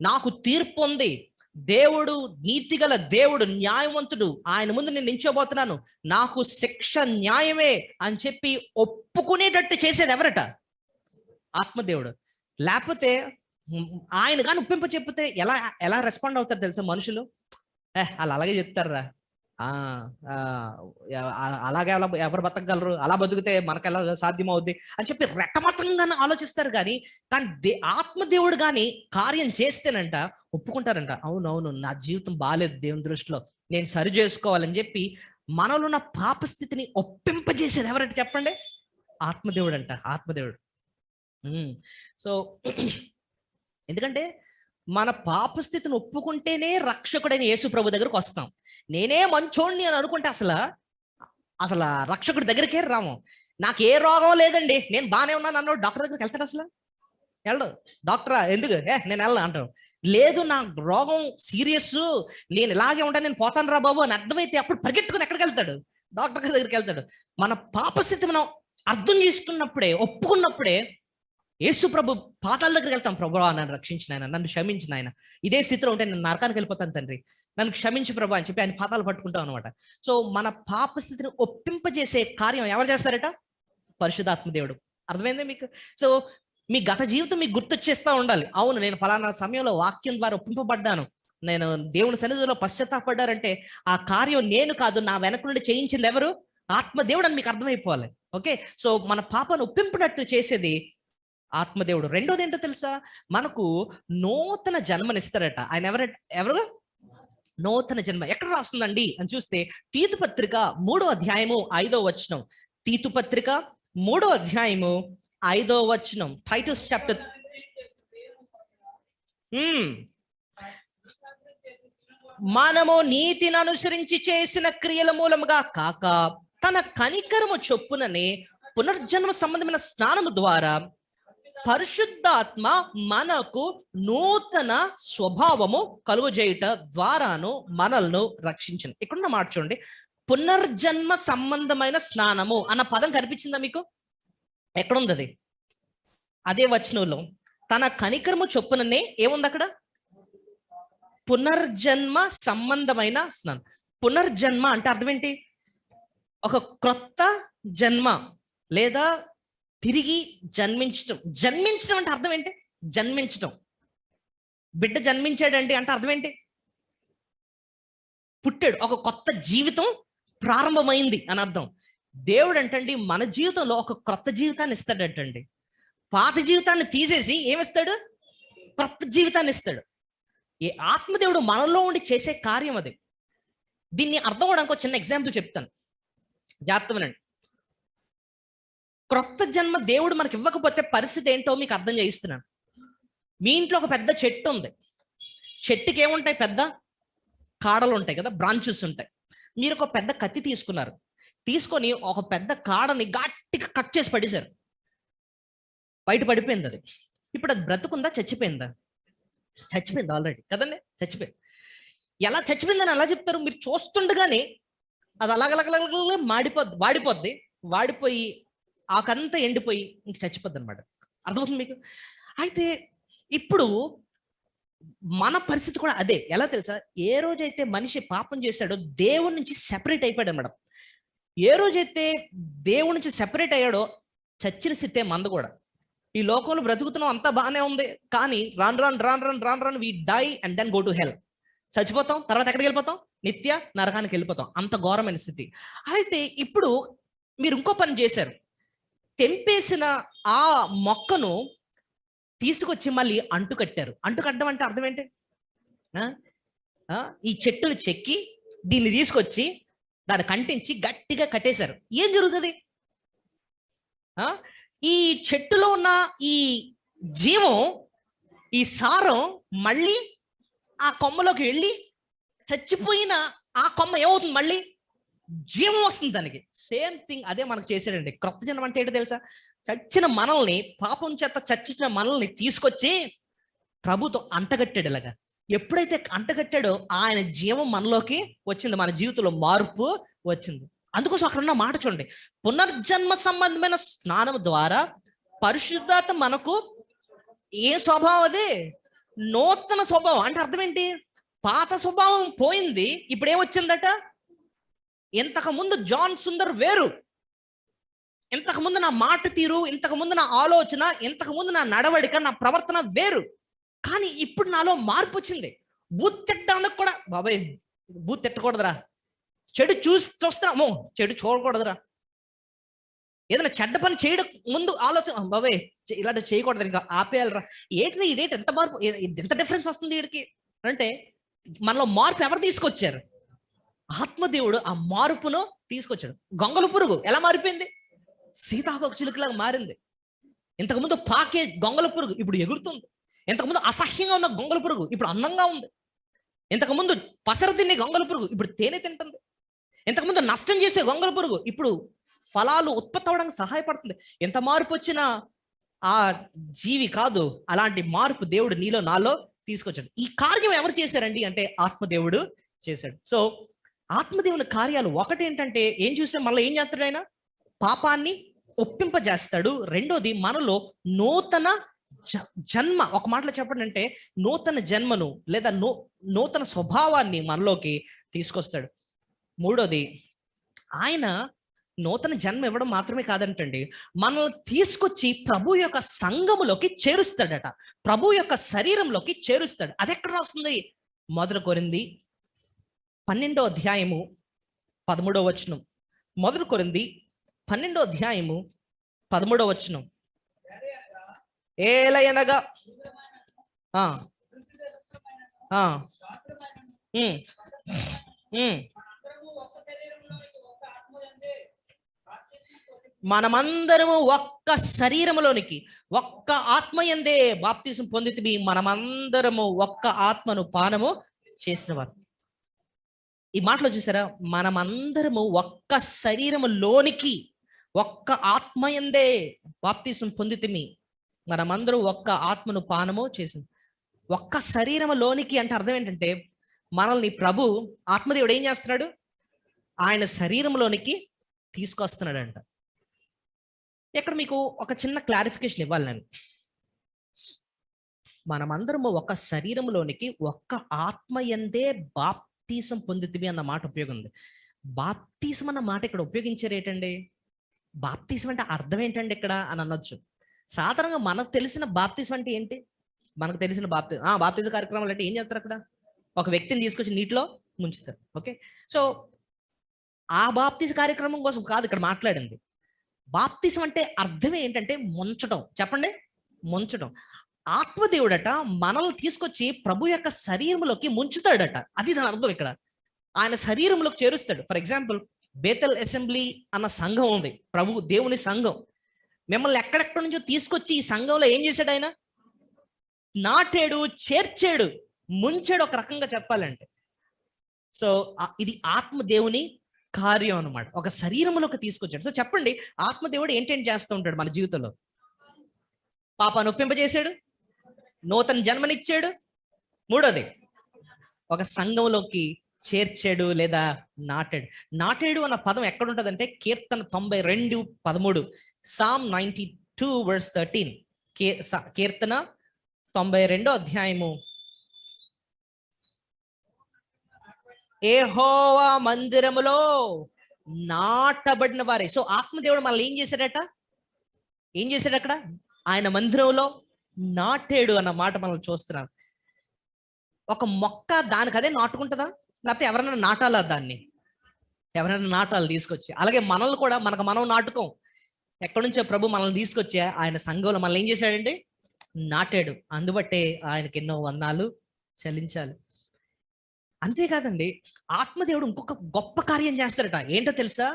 నాకు తీర్పు ఉంది, దేవుడు నీతిగల దేవుడు, న్యాయవంతుడు, ఆయన ముందు నేను నించోబోతున్నాను, నాకు శిక్ష న్యాయమే అని చెప్పి ఒప్పుకునేటట్టు చేసేది ఎవరట? ఆత్మదేవుడు. లేకపోతే ఆయన కానీ ఒప్పింప చెప్తే ఎలా రెస్పాండ్ అవుతారు తెలుసా మనుషులు? వాళ్ళు అలాగే చెప్తారా, అలాగే ఎవరు బతకగలరు, అలా బతికితే మనకు ఎలా సాధ్యం అవుద్ది అని చెప్పి రెట్టమతంగానే ఆలోచిస్తారు. కానీ ఆత్మదేవుడు కానీ కార్యం చేస్తేనంట ఒప్పుకుంటారంట, అవునవును నా జీవితం బాగాలేదు దేవుని దృష్టిలో, నేను సరి చేసుకోవాలని చెప్పి మనలో ఉన్న పాప స్థితిని ఒప్పింపజేసేది ఎవరంటే చెప్పండి? ఆత్మదేవుడు అంట, ఆత్మదేవుడు. సో ఎందుకంటే మన పాప స్థితిని ఒప్పుకుంటేనే రక్షకుడైన యేసు ప్రభు దగ్గరకు వస్తాం. నేనే మంచోడిని అని అనుకుంటే అసలు రక్షకుడి దగ్గరికే రాము. నాకు ఏ రోగం లేదండి, నేను బాగానే ఉన్నాను అన్నాడు డాక్టర్ దగ్గరికి వెళ్తాడు? అసలు వెళ్ళడు. డాక్టరా ఎందుకు, నేను వెళ్ళను అంటాడు. లేదు నా రోగం సీరియస్, నేను ఇలాగే ఉంటాను, నేను పోతాను రా బాబు అని అర్థమైతే అప్పుడు పరిగెట్టుకుని ఎక్కడికి వెళ్తాడు? డాక్టర్ దగ్గరికి వెళ్తాడు. మన పాప స్థితి మనం అర్థం చేసుకున్నప్పుడే, ఒప్పుకున్నప్పుడే యేసు ప్రభు పాతాల దగ్గరికి వెళ్తాం. ప్రభువా నన్ను రక్షించిన ఆయన, నన్ను క్షమించిన ఆయన, ఇదే స్థితిలో ఉంటే నేను నరకానికి వెళ్ళిపోతాను తండ్రి, నన్ను క్షమించు ప్రభు అని చెప్పి ఆయన పాతాలు పట్టుకుంటాం అనమాట. సో మన పాప స్థితిని ఒప్పింపజేసే కార్యం ఎవరు చేస్తారట? పరిశుద్ధాత్మ దేవుడు. అర్థమైందే మీకు? సో మీ గత జీవితం మీకు గుర్తొచ్చేస్తా ఉండాలి. అవును, నేను ఫలానా సమయంలో వాక్యం ద్వారా ఒప్పింపబడ్డాను, నేను దేవుని సన్నిధిలో పశ్చాత్తాపడ్డారంటే ఆ కార్యం నేను కాదు, నా వెనక నుండి చేయించింది ఎవరు? ఆత్మదేవుడు అని మీకు అర్థమైపోవాలి. ఓకే, సో మన పాపను ఒప్పింపునట్టు చేసేది ఆత్మదేవుడు. రెండోది ఏంటో తెలుసా? మనకు నూతన జన్మనిస్తారట ఆయన. ఎవరు నూతన జన్మ ఎక్కడ రాస్తుందండి అని చూస్తే, తీతు పత్రిక 3వ అధ్యాయము 5వ వచనం. తీతు పత్రిక 3వ అధ్యాయము 5వ వచనం. Titus chapter. మనము నీతిని అనుసరించి చేసిన క్రియల మూలముగా కాక తన కనికరము చొప్పుననే పునర్జన్మ సంబంధమైన స్నానము ద్వారా పరిశుద్ధాత్మ మనకు నూతన స్వభావము కలుగజేయుట ద్వారాను మనల్ని రక్షించను. ఇక్కడున్న మాట చూడండి, పునర్జన్మ సంబంధమైన స్నానము అన్న పదం కనిపించిందా మీకు? ఎక్కడుంది అది? అదే వచనంలో తన కనికరము చొప్పుననే ఏముంది అక్కడ? పునర్జన్మ సంబంధమైన స్నానం. పునర్జన్మ అంటే అర్థం ఏంటి? ఒక క్రొత్త జన్మ లేదా తిరిగి జన్మించటం. జన్మించడం అంటే అర్థం ఏంటి? జన్మించటం. బిడ్డ జన్మించాడండి అంటే అర్థం ఏంటి? పుట్టాడు, ఒక కొత్త జీవితం ప్రారంభమైంది అని అర్థం. దేవుడు అంటండి మన జీవితంలో ఒక క్రొత్త జీవితాన్ని ఇస్తాడంటండి. పాత జీవితాన్ని తీసేసి ఏమిస్తాడు? క్రొత్త జీవితాన్ని ఇస్తాడు. ఏ ఆత్మదేవుడు మనలో ఉండి చేసే కార్యం అది. దీన్ని అర్థం అవడానికి ఒక చిన్న ఎగ్జాంపుల్ చెప్తాను, జాగ్రత్త వినండి. క్రొత్త జన్మ దేవుడు మనకి ఇవ్వకపోతే పరిస్థితి ఏంటో మీకు అర్థం చేయిస్తున్నాను. మీ ఇంట్లో ఒక పెద్ద చెట్టు ఉంది. చెట్టుకి ఏముంటాయి? పెద్ద కాడలు ఉంటాయి కదా, బ్రాంచెస్ ఉంటాయి. మీరు ఒక పెద్ద కత్తి తీసుకున్నారు, తీసుకొని ఒక పెద్ద కాడని గట్టిగా కట్ చేసి పడేశారు. బయట పడిపోయింది అది. ఇప్పుడు అది బ్రతుకుందా, చచ్చిపోయిందా? చచ్చిపోయింది ఆల్రెడీ కదండి, చచ్చిపోయింది. ఎలా చచ్చిపోయిందని ఎలా చెప్తారు? మీరు చూస్తుండగానే అది అలాగలగలగ వాడిపోద్ది. వాడిపోయి ఆకంతా ఎండిపోయి ఇంక చచ్చిపోద్ది అనమాట. అర్థమవుతుంది మీకు? అయితే ఇప్పుడు మన పరిస్థితి కూడా అదే. ఎలా తెలుసా? ఏ రోజైతే మనిషి పాపం చేశాడో దేవుడి నుంచి సెపరేట్ అయిపోయాడు అనమాట. ఏ రోజైతే దేవుడి నుంచి సెపరేట్ అయ్యాడో చచ్చిన స్థితే మంద కూడా. ఈ లోకంలో బ్రతుకుతున్నాం, అంతా బాగానే ఉంది, కానీ when we die and then go to hell. చచ్చిపోతాం, తర్వాత ఎక్కడికి వెళ్ళిపోతాం? నిత్య నరకానికి వెళ్ళిపోతాం. అంత ఘోరమైన స్థితి. అయితే ఇప్పుడు మీరు ఇంకో పని చేశారు. తెంపేసిన ఆ మొక్కను తీసుకొచ్చి మళ్ళీ అంటుకట్టారు. అంటుకట్టడం అంటే అర్థం ఏంటి? ఈ చెట్టును చెక్కి దీన్ని తీసుకొచ్చి దాన్ని కంటించి గట్టిగా కట్టేశారు. ఏం జరుగుతుంది? ఈ చెట్టులో ఉన్న ఈ జీవం, ఈ సారం మళ్ళీ ఆ కొమ్మలోకి వెళ్ళి చచ్చిపోయిన ఆ కొమ్మ ఏమవుతుంది? మళ్ళీ జీవం వస్తుంది దానికి. సేమ్ థింగ్ అదే మనకు చేశాడండి. క్రొత్త జన్మ అంటే ఏంటో తెలుసా? చచ్చిన మనల్ని, పాపం చేత చచ్చిన మనల్ని తీసుకొచ్చి ప్రభుతో అంటగట్టాడు. ఇలాగా ఎప్పుడైతే అంటగట్టాడో ఆయన జీవం మనలోకి వచ్చింది, మన జీవితంలో మార్పు వచ్చింది. అందుకోసం అక్కడ ఉన్న మాట చూడండి, పునర్జన్మ సంబంధమైన స్నానం ద్వారా పరిశుద్ధాత్మ మనకు ఏ స్వభావం? అదే నూతన స్వభావం. అంటే అర్థం ఏంటి? పాత స్వభావం పోయింది, ఇప్పుడు ఏమొచ్చిందట? ఇంతకు ముందు జాన్ సుందర్ వేరు, ఇంతకు ముందు నా మాట తీరు, ఇంతకు ముందు నా ఆలోచన, ఇంతకు ముందు నా నడవడిక, నా ప్రవర్తన వేరు. కానీ ఇప్పుడు నాలో మార్పు వచ్చింది. బూత్ తిట్టడానికి కూడా, బాబాయ్ బూత్ తిట్టకూడదురా, చెడు చూస్తామో, చెడు చూడకూడదురా, ఏదైనా చెడ్డ పని చేయడం ముందు ఆలోచన, బాబాయ్ ఇలాంటి చేయకూడదు, ఇంకా ఆపేయాలరా. ఏంటి ఈ డేట్ ఎంత మార్పు, ఎంత డిఫరెన్స్ వస్తుంది వీడికి అంటే? మనలో మార్పు ఎవరు తీసుకొచ్చారు? ఆత్మదేవుడు ఆ మార్పును తీసుకొచ్చాడు. గొంగళ పురుగు ఎలా మారిపోయింది? సీతాకోక చిలుకలాగా మారింది. ఇంతకుముందు పాకే గొంగళ పురుగు ఇప్పుడు ఎగురుతుంది. ఇంతకుముందు అసహ్యంగా ఉన్న గొంగళ పురుగు ఇప్పుడు అందంగా ఉంది. ఇంతకుముందు పసరు తినే గొంగళ పురుగు ఇప్పుడు తేనె తింటుంది. ఇంతకుముందు నష్టం చేసే గొంగళ పురుగు ఇప్పుడు ఫలాలు ఉత్పత్తి అవడానికి సహాయపడుతుంది. ఎంత మార్పు వచ్చినా ఆ జీవి కాదు, అలాంటి మార్పు దేవుడు నీలో నాలో తీసుకొచ్చాడు. ఈ కార్యం ఎవరు చేశారండి అంటే ఆత్మదేవుడు చేశాడు. సో ఆత్మదేవుని కార్యాలు ఒకటి ఏంటంటే ఏం చూసాం? మళ్ళీ ఏం చేస్తాడు ఆయన? పాపాన్ని ఒప్పింపజేస్తాడు. రెండోది మనలో నూతన జన్మ, ఒక మాటలో చెప్పండి అంటే నూతన జన్మను లేదా నూతన స్వభావాన్ని మనలోకి తీసుకొస్తాడు. మూడోది ఆయన నూతన జన్మ ఇవ్వడం మాత్రమే కాదంటండి, మనల్ని తీసుకొచ్చి ప్రభు యొక్క సంఘములోకి చేరుస్తాడట, ప్రభు యొక్క శరీరంలోకి చేరుస్తాడు. అది ఎక్కడ రాస్తుంది? 1 కొరింథీ 12వ అధ్యాయము 13వ వచనం. 1 కొరింథీ 12వ అధ్యాయము 13వ వచనం. ఏలయనగా మనమందరము ఒక్క శరీరములోనికి ఒక్క ఆత్మయందే బాప్తిసం పొందితిమి, మనమందరము ఒక్క ఆత్మను పానము చేసిన వారు. ఈ మాటలో చూసారా, మనమందరము ఒక్క శరీరములోనికి ఒక్క ఆత్మయందే బాప్తిసం పొందితిమి, మనమందరూ ఒక్క ఆత్మను పానము చేసింది. ఒక్క శరీరములోనికి అంటే అర్థం ఏంటంటే, మనల్ని ప్రభు ఆత్మదేవుడు ఏం చేస్తున్నాడు? ఆయన శరీరంలోనికి తీసుకొస్తున్నాడంట. ఇక్కడ మీకు ఒక చిన్న క్లారిఫికేషన్ ఇవ్వాలి నేను. మనమందరము ఒక శరీరంలోనికి ఒక్క ఆత్మయందే బాప్తీసం పొందితివి అన్న మాట ఉపయోగం ఉంది. బాప్తీసం అన్న మాట ఇక్కడ ఉపయోగించారు ఏంటండి? బాప్తీసం అంటే అర్థం ఏంటండి ఇక్కడ అని అనొచ్చు. సాధారణంగా మనకు తెలిసిన బాప్తీసం అంటే ఏంటి? మనకు తెలిసిన బాప్తీస కార్యక్రమాలు అంటే ఏం చేస్తారు? అక్కడ ఒక వ్యక్తిని తీసుకొచ్చి నీటిలో ముంచుతారు. ఓకే, సో ఆ బాప్తీస కార్యక్రమం కోసం కాదు ఇక్కడ మాట్లాడింది. బాప్తిసం అంటే అర్థం ఏంటంటే ముంచడం. చెప్పండి, ముంచడం. ఆత్మదేవుడట మనల్ని తీసుకొచ్చి ప్రభు యొక్క శరీరంలోకి ముంచుతాడట. అది దాని అర్థం. ఇక్కడ ఆయన శరీరంలోకి చేరుస్తాడు. ఫర్ ఎగ్జాంపుల్, బేతెల్ అసెంబ్లీ అన్న సంఘం ఉంది, ప్రభు దేవుని సంఘం. మిమ్మల్ని ఎక్కడెక్కడి నుంచో తీసుకొచ్చి ఈ సంఘంలో ఏం చేశాడు? ఆయన నాటాడు, చేర్చాడు, ముంచాడు, ఒక రకంగా చెప్పాలంటే. సో ఇది ఆత్మదేవుని కార్యం అనమాట, ఒక శరీరంలోకి తీసుకొచ్చాడు. సో చెప్పండి, ఆత్మదేవుడు ఏంటేంటి చేస్తూ ఉంటాడు మన జీవితంలో? పాపాన్ని ఒప్పింపజేశాడు, నూతన జన్మనిచ్చాడు, మూడోది ఒక సంఘంలోకి చేర్చాడు లేదా నాటాడు. నాటాడు అన్న పదం ఎక్కడ ఉంటుందంటే కీర్తన 92:13, సామ్ 92:13. కీర్తన 92వ అధ్యాయము. యెహోవా మందిరములో నాటబడిన వారే. సో ఆత్మదేవుడు మనల్ని ఏం చేశాడట? ఏం చేశాడు అక్కడ? ఆయన మందిరంలో నాటాడు అన్న మాట మనం చూస్తున్నాం. ఒక మొక్క దానికి అదే నాటుకుంటుందా? లేకపోతే ఎవరైనా నాటాలా? దాన్ని ఎవరైనా నాటాలి తీసుకొచ్చి. అలాగే మనల్ని కూడా మనం నాటుకోం. ఎక్కడి నుంచో ప్రభు మనల్ని తీసుకొచ్చి ఆయన సంఘంలో మనల్ని ఏం చేశాడంటే నాటాడు. అందుబట్టే ఆయనకి ఎన్నో వందనాలు చెల్లించాలి. అంతేకాదండి, ఆత్మదేవుడు ఇంకొక గొప్ప కార్యం చేస్తాడట. ఏంటో తెలుసా?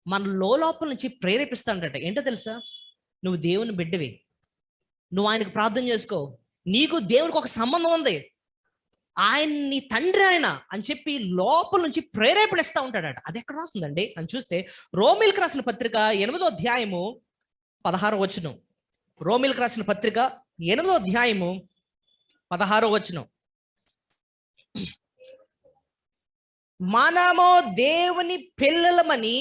మన లోపల నుంచి ప్రేరేపిస్తాడట. ఏంటో తెలుసా? నువ్వు దేవుని బిడ్డవి, నువ్వు ఆయనకు ప్రార్థన చేసుకో, నీకు దేవునికి ఒక సంబంధం ఉంది, ఆయన నీ తండ్రి ఆయన అని చెప్పి లోపల నుంచి ప్రేరేపణిస్తూ ఉంటాడట. అది ఎక్కడ రాస్తుందండి అని చూస్తే, రోమిల్కి రాసిన పత్రిక 8వ అధ్యాయము 16వ వచనం. రోమిల్కి రాసిన పత్రిక 8వ అధ్యాయము 16వ వచనం. మనము దేవుని పిల్లలమని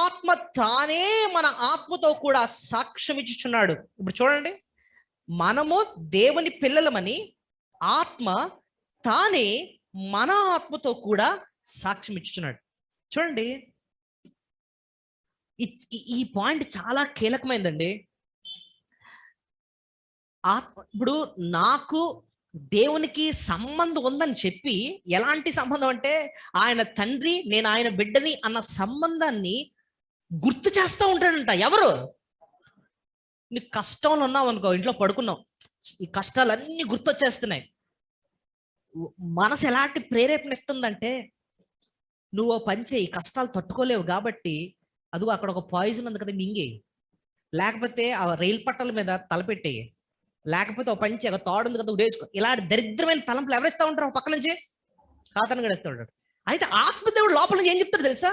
ఆత్మ తానే మన ఆత్మతో కూడా సాక్ష్యం ఇచ్చుచున్నాడు. ఇప్పుడు చూడండి, మనము దేవుని పిల్లలమని ఆత్మ తానే మన ఆత్మతో కూడా సాక్ష్యం ఇచ్చుచున్నాడు. చూడండి, ఈ పాయింట్ చాలా కీలకమైందండి. ఇప్పుడు నాకు దేవునికి సంబంధం ఉందని చెప్పి, ఎలాంటి సంబంధం అంటే ఆయన తండ్రి, నేను ఆయన బిడ్డని అన్న సంబంధాన్ని గుర్తు చేస్తూ ఉంటాడంట. ఎవరు? నీకు కష్టంలో ఉన్నావు అనుకో, ఇంట్లో పడుకున్నావు, ఈ కష్టాలన్నీ గుర్తొచ్చేస్తున్నాయి. మనసు ఎలాంటి ప్రేరేపణ ఇస్తుందంటే, నువ్వు పంచే ఈ కష్టాలు తట్టుకోలేవు కాబట్టి అదిగో అక్కడ ఒక పాయిజన్ ఉంది కదా, మింగి, లేకపోతే ఆ రైలు పట్టాల మీద తలపెట్టేయి, లేకపోతే ఒక పంచి ఒక తాడు ఉంది కదా ఉడేసుకో. ఇలాంటి దరిద్రమైన తలంపులు ఎవరిస్తూ ఉంటారు? ఒక పక్క నుంచి కాతను గడిస్తూ ఉంటాడు. అయితే ఆత్మదేవుడు లోపల నుంచి ఏం చెప్తాడు తెలుసా?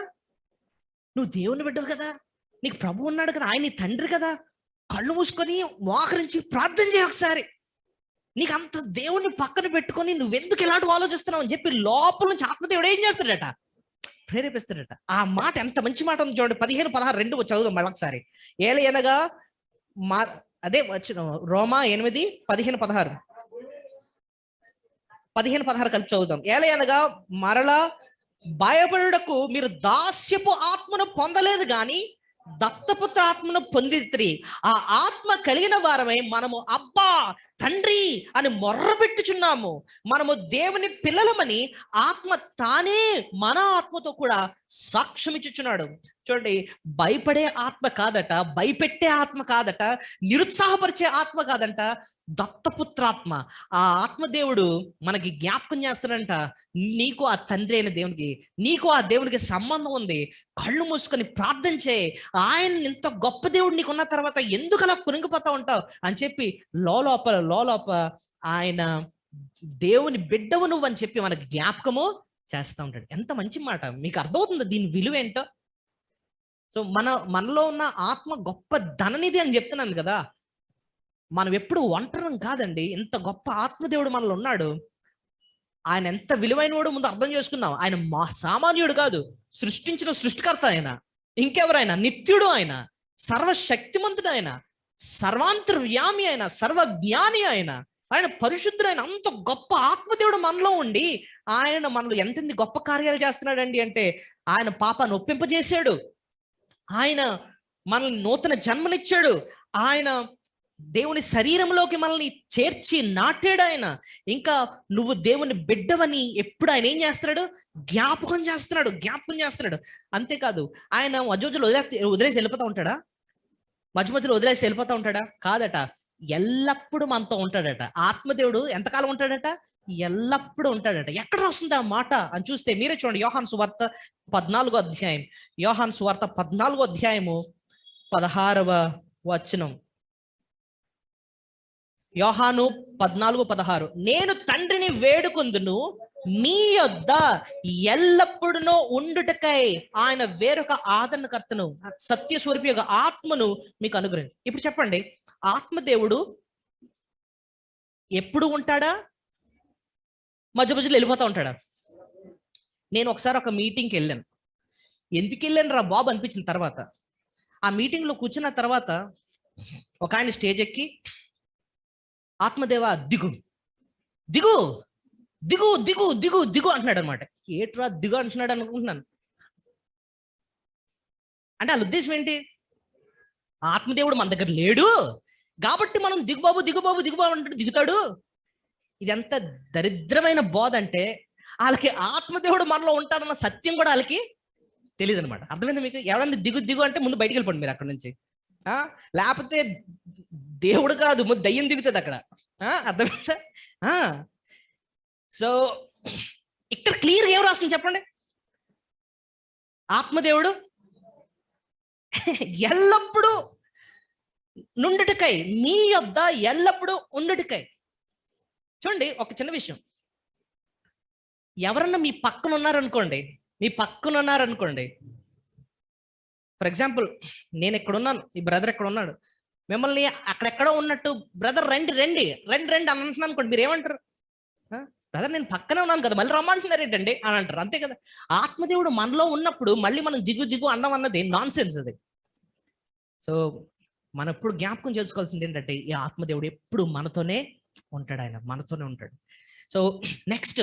నువ్వు దేవుని బిడ్డవు కదా, నీకు ప్రభు ఉన్నాడు కదా, ఆయన నీ తండ్రి కదా, కళ్ళు మూసుకొని మోకరించి ప్రార్థన చేయ ఒకసారి. నీకు అంత దేవుని పక్కన పెట్టుకొని నువ్వెందుకు ఇలాంటి ఆలోచిస్తున్నావు అని చెప్పి లోపల నుంచి ఆత్మదేవుడు ఏం చేస్తాడట? ప్రేరేపిస్తాడట. ఆ మాట ఎంత మంచి మాట ఉంది చూడండి. 15-16 2 చదువుదాం మళ్ళొకసారి. ఏలయనగా మా అదే వచ్చిన రోమా 8:15-16 కలిపి చదువుదాం. ఏలయనగా మరలా భయపడుటకు మీరు దాస్యపు ఆత్మను పొందలేదు గాని దత్తపుత్ర ఆత్మను పొందిత్రి. ఆ ఆత్మ కలిగిన వారమై మనము అబ్బా తండ్రి అని మొర్రపెట్టుచున్నాము. మనము దేవుని పిల్లలమని ఆత్మ తానే మన ఆత్మతో కూడా సాక్ష్యం ఇచ్చుచున్నాడు. చూడండి, భయపడే ఆత్మ కాదట, భయపెట్టే ఆత్మ కాదట, నిరుత్సాహపరిచే ఆత్మ కాదంట, దత్తపుత్రాత్మ. ఆ ఆత్మదేవుడు మనకి జ్ఞాపకం చేస్తాడంట, నీకు ఆ తండ్రి అయిన దేవునికి, నీకు ఆ దేవునికి సంబంధం ఉంది. కళ్ళు మూసుకొని ప్రార్థన చేయి. ఆయన ఇంత గొప్ప దేవుడు నీకున్న తర్వాత ఎందుకు అలా కురింగిపోతా ఉంటావు అని చెప్పి లోలోప ఆయన దేవుని బిడ్డవు నువ్వు అని చెప్పి మనకి జ్ఞాపకము చేస్తూ ఉంటాడు. ఎంత మంచి మాట. మీకు అర్థమవుతుంది దీని విలువ ఏంటో? సో మనలో ఉన్న ఆత్మ గొప్ప ధననిధి అని చెప్తున్నాను కదా. మనం ఎప్పుడు ఒంటరం కాదండి. ఎంత గొప్ప ఆత్మదేవుడు మనలో ఉన్నాడు. ఆయన ఎంత విలువైన వాడు ముందు అర్థం చేసుకున్నాం. ఆయన సామాన్యుడు కాదు, సృష్టించిన సృష్టికర్త ఆయన. ఇంకెవరైనా? నిత్యుడు ఆయన, సర్వశక్తిమంతుడు ఆయన, సర్వాంతర్యామి ఆయన, సర్వజ్ఞాని ఆయన, ఆయన పరిశుద్ధుడైన అంత గొప్ప ఆత్మదేవుడు మనలో ఉండి ఆయన మనలో ఎంతెంది గొప్ప కార్యాలు చేస్తున్నాడండి అంటే, ఆయన పాపాన్ని ఒప్పింపజేశాడు, ఆయన మనల్ని నూతన జన్మనిచ్చాడు, ఆయన దేవుని శరీరంలోకి మనల్ని చేర్చి నాటాడు ఆయన. ఇంకా నువ్వు దేవుని బిడ్డవని ఎప్పుడు ఆయన ఏం చేస్తున్నాడు? జ్ఞాపకం చేస్తున్నాడు. అంతేకాదు, ఆయన మధ్యలో వదిలేసి వెళ్ళిపోతా ఉంటాడా? మధ్యలో వదిలేసి వెళ్ళిపోతా ఉంటాడా? కాదట, ఎల్లప్పుడూ మనతో ఉంటాడట. ఆత్మదేవుడు ఎంతకాలం ఉంటాడట? ఎల్లప్పుడూ ఉంటాడట. ఎక్కడ వస్తుంది ఆ మాట అని చూస్తే మీరే చూడండి. యోహాను సువార్త 14వ అధ్యాయం, యోహాను సువార్త 14వ అధ్యాయము 16వ వచనం. యోహాను 14:16 నేను తండ్రిని వేడుకొందును మీ యొద్ద ఎల్లప్పుడూ ఉండుటకై ఆయన వేరొక ఆదరణకర్తను, సత్యస్వరూపి యొక్క ఆత్మను మీకు అనుగ్రహించు. ఇప్పుడు చెప్పండి, ఆత్మదేవుడు ఎప్పుడు ఉంటాడా? మధ్యలో వెళ్ళిపోతా ఉంటాడా? నేను ఒకసారి ఒక మీటింగ్కి వెళ్ళాను. ఎందుకు వెళ్ళాను రా బాబు అనిపించిన తర్వాత, ఆ మీటింగ్లో కూర్చున్న తర్వాత ఒక ఆయన స్టేజ్ ఎక్కి, ఆత్మదేవ దిగు దిగు దిగు దిగు దిగు దిగు అంటున్నాడు అనమాట. ఏట్రా దిగు అంటున్నాడు అనుకుంటున్నాను. అంటే వాళ్ళ ఉద్దేశం ఏంటి? ఆత్మదేవుడు మన దగ్గర లేడు కాబట్టి మనం దిగుబాబు దిగుబాబు దిగుబాబు అంటే దిగుతాడు. ఇది ఎంత దరిద్రమైన బోధ అంటే, వాళ్ళకి ఆత్మదేవుడు మనలో ఉంటాడన్న సత్యం కూడా వాళ్ళకి తెలియదు అనమాట. అర్థమైంది మీకు? ఎవరన్నా దిగు దిగు అంటే ముందు బయటికి వెళ్ళిపోండి మీరు అక్కడ నుంచి. లేకపోతే దేవుడు కాదు, ముందు దయ్యం దిగుతుంది అక్కడ. అర్థమైందా? సో ఇక్కడ క్లియర్ ఏం రాస్తుంది చెప్పండి? ఆత్మదేవుడు ఎల్లప్పుడూ నుండుటకై, మీ యొద్ద ఎల్లప్పుడూ ఉండుటకై. చూడండి, ఒక చిన్న విషయం. ఎవరన్నా మీ పక్కన ఉన్నారనుకోండి, ఫర్ ఎగ్జాంపుల్ నేను ఎక్కడ ఉన్నాను, ఈ బ్రదర్ ఎక్కడ ఉన్నాడు, మిమ్మల్ని అక్కడెక్కడో ఉన్నట్టు బ్రదర్ రండి రండి రండి రండి అని అంటున్నాను అనుకోండి, మీరు ఏమంటారు? బ్రదర్ నేను పక్కనే ఉన్నాను కదా, మళ్ళీ రమ్మంటున్నారు ఏంటండి అని అంటారు. అంతే కదా. ఆత్మదేవుడు మనలో ఉన్నప్పుడు మళ్ళీ మనం దిగు దిగు అన్నం అన్నది నాన్ సెన్స్ అది. సో మనం ఎప్పుడు జ్ఞాపకం చేసుకోవాల్సింది ఏంటంటే, ఈ ఆత్మదేవుడు ఎప్పుడు మనతోనే ఉంటాడు, ఆయన మనతోనే ఉంటాడు. సో నెక్స్ట్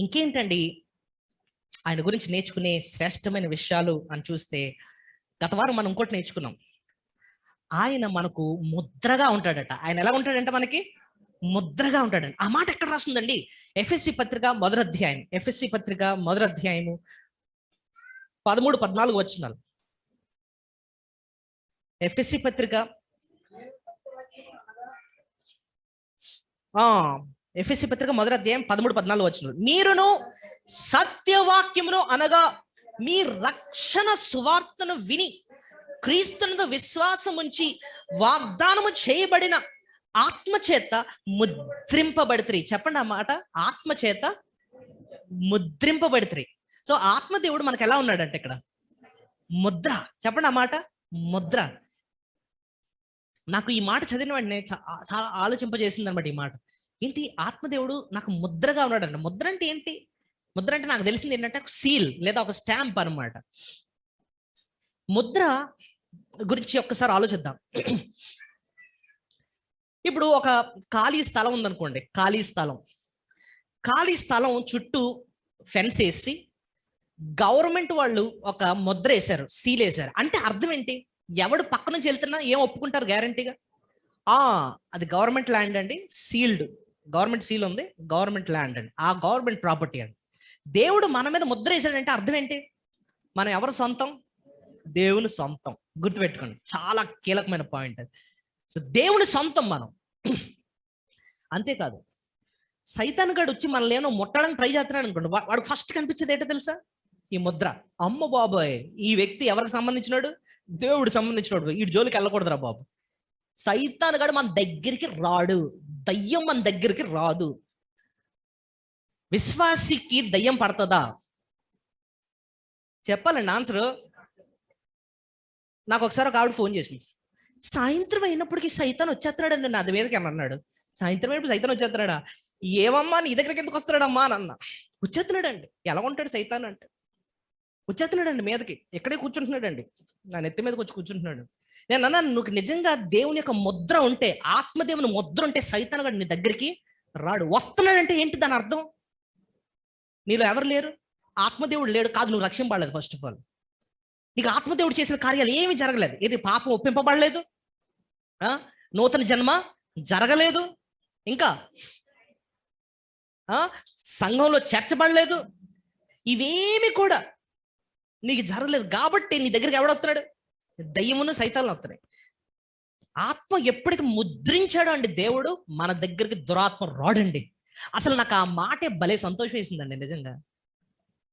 ఇంకేంటండి ఆయన గురించి నేర్చుకునే శ్రేష్టమైన విషయాలు అని చూస్తే, గత వారం మనం ఇంకోటి నేర్చుకున్నాం. ఆయన మనకు ముద్రగా ఉంటాడట. ఆయన ఎలా ఉంటాడంటే మనకి ముద్రగా ఉంటాడండి. ఆ మాట ఎక్కడ రాస్తుందండి? ఎఫ్ఎస్సి పత్రిక మొదటి అధ్యాయం, 13-14 వచనాలు. ఎఫ్ఎస్సి పత్రిక మొదటి అధ్యాయం 13-14 వచనాలు. మీరును సత్యవాక్యమును అనగా మీ రక్షణ సువార్తను విని క్రీస్తునందు విశ్వాసం ఉంచి వాగ్దానము చేయబడిన ఆత్మచేత ముద్రింపబడితిరి. చెప్పండి ఆ మాట, ఆత్మచేత ముద్రింపబడితిరి. సో ఆత్మదేవుడు మనకు ఎలా ఉన్నాడంటే ఇక్కడ ముద్ర. చెప్పండి ఆ మాట, ముద్ర. నాకు ఈ మాట చదివిన వెంటనే చాలా ఆలోచింపజేసింది అనమాట. ఈ మాట ఏంటి? ఆత్మదేవుడు నాకు ముద్రగా ఉన్నాడండి. ముద్ర అంటే ఏంటి? ముద్ర అంటే నాకు తెలిసింది ఏంటంటే సీల్ లేదా ఒక స్టాంప్ అనమాట. ముద్ర గురించి ఒక్కసారి ఆలోచిద్దాం. ఇప్పుడు ఒక ఖాళీ స్థలం ఉందనుకోండి, ఖాళీ స్థలం చుట్టూ ఫెన్స్ వేసి గవర్నమెంట్ వాళ్ళు ఒక ముద్ర వేశారు, సీల్ వేశారు. అంటే అర్థం ఏంటి? ఎవడు పక్క నుంచి వెళ్తున్నా ఏం ఒప్పుకుంటారు గ్యారంటీగా? అది గవర్నమెంట్ ల్యాండ్ అండి, సీల్డ్, గవర్నమెంట్ సీల్ ఉంది, గవర్నమెంట్ ల్యాండ్ అండి, ఆ గవర్నమెంట్ ప్రాపర్టీ అండి. దేవుడు మన మీద ముద్ర వేసాడంటే అర్థం ఏంటి? మనం ఎవరు సొంతం? దేవుని సొంతం. గుర్తుపెట్టుకోండి, చాలా కీలకమైన పాయింట్ అది. సో దేవుని సొంతం మనం. అంతేకాదు, సైతాన్ గడు వచ్చి మనల్ని ఏమో ముట్టడానికి ట్రై చేస్తున్నాడు అనుకోండి, వాడు ఫస్ట్ కనిపించేది ఏంటో తెలుసా? ఈ ముద్ర. అమ్మ బాబోయ్, ఈ వ్యక్తి ఎవరికి సంబంధించినాడు? దేవుడు సంబంధించినాడు, వీడి జోలికి వెళ్ళకూడదురా బాబు. సైతాన్ గడు మన దగ్గరికి రాడు, దయ్యం మన దగ్గరికి రాదు. విశ్వాసికి దయ్యం పడుతుందా? చెప్పాలండి ఆన్సర్. నాకు ఒకసారి ఒక ఆవిడ ఫోన్ చేసింది, సాయంత్రం అయినప్పటికీ సైతాన్ వచ్చేస్తున్నాడండి నా మీదకి అని అన్నాడు. సాయంత్రం అయినప్పుడు సైతాన్ వచ్చేస్తున్నాడా? ఏమమ్మా నీ దగ్గరికి ఎందుకు వస్తున్నాడమ్మా అని అన్నా. వచ్చేస్తున్నాడండి. ఎలా ఉంటాడు సైతాన్ అంటే? వచ్చేస్తున్నాడండి మీదకి, ఎక్కడే కూర్చుంటున్నాడండి, నా నెత్తి మీదకి వచ్చి కూర్చుంటున్నాడు. నేను అన్నాను, నువ్వు నిజంగా దేవుని యొక్క ముద్ర ఉంటే, ఆత్మదేవుని ముద్ర ఉంటే సైతాన్ గడు నీ దగ్గరికి రాడు. వస్తున్నాడంటే ఏంటి దాని అర్థం? నీలో ఎవరు లేరు, ఆత్మదేవుడు లేడు కాదు, నువ్వు రక్షింపబడలేదు. ఫస్ట్ ఆఫ్ ఆల్ నీకు ఆత్మదేవుడు చేసిన కార్యాలు ఏమీ జరగలేదు. ఏది పాపం ఒప్పింపబడలేదు, నూతన జన్మ జరగలేదు, ఇంకా సంఘంలో చేర్చబడలేదు, ఇవేమి కూడా నీకు జరగలేదు. కాబట్టి నీ దగ్గరికి ఎవడొస్తున్నాడు? దయ్యమును సైతాన్లు వస్తున్నాయి. ఆత్మ ఎప్పుడైతే ముద్రించాడో అండి దేవుడు, మన దగ్గరికి దురాత్మ రాడండి. అసలు నాకు ఆ మాటే భలే సంతోషం వేసిందండి నిజంగా.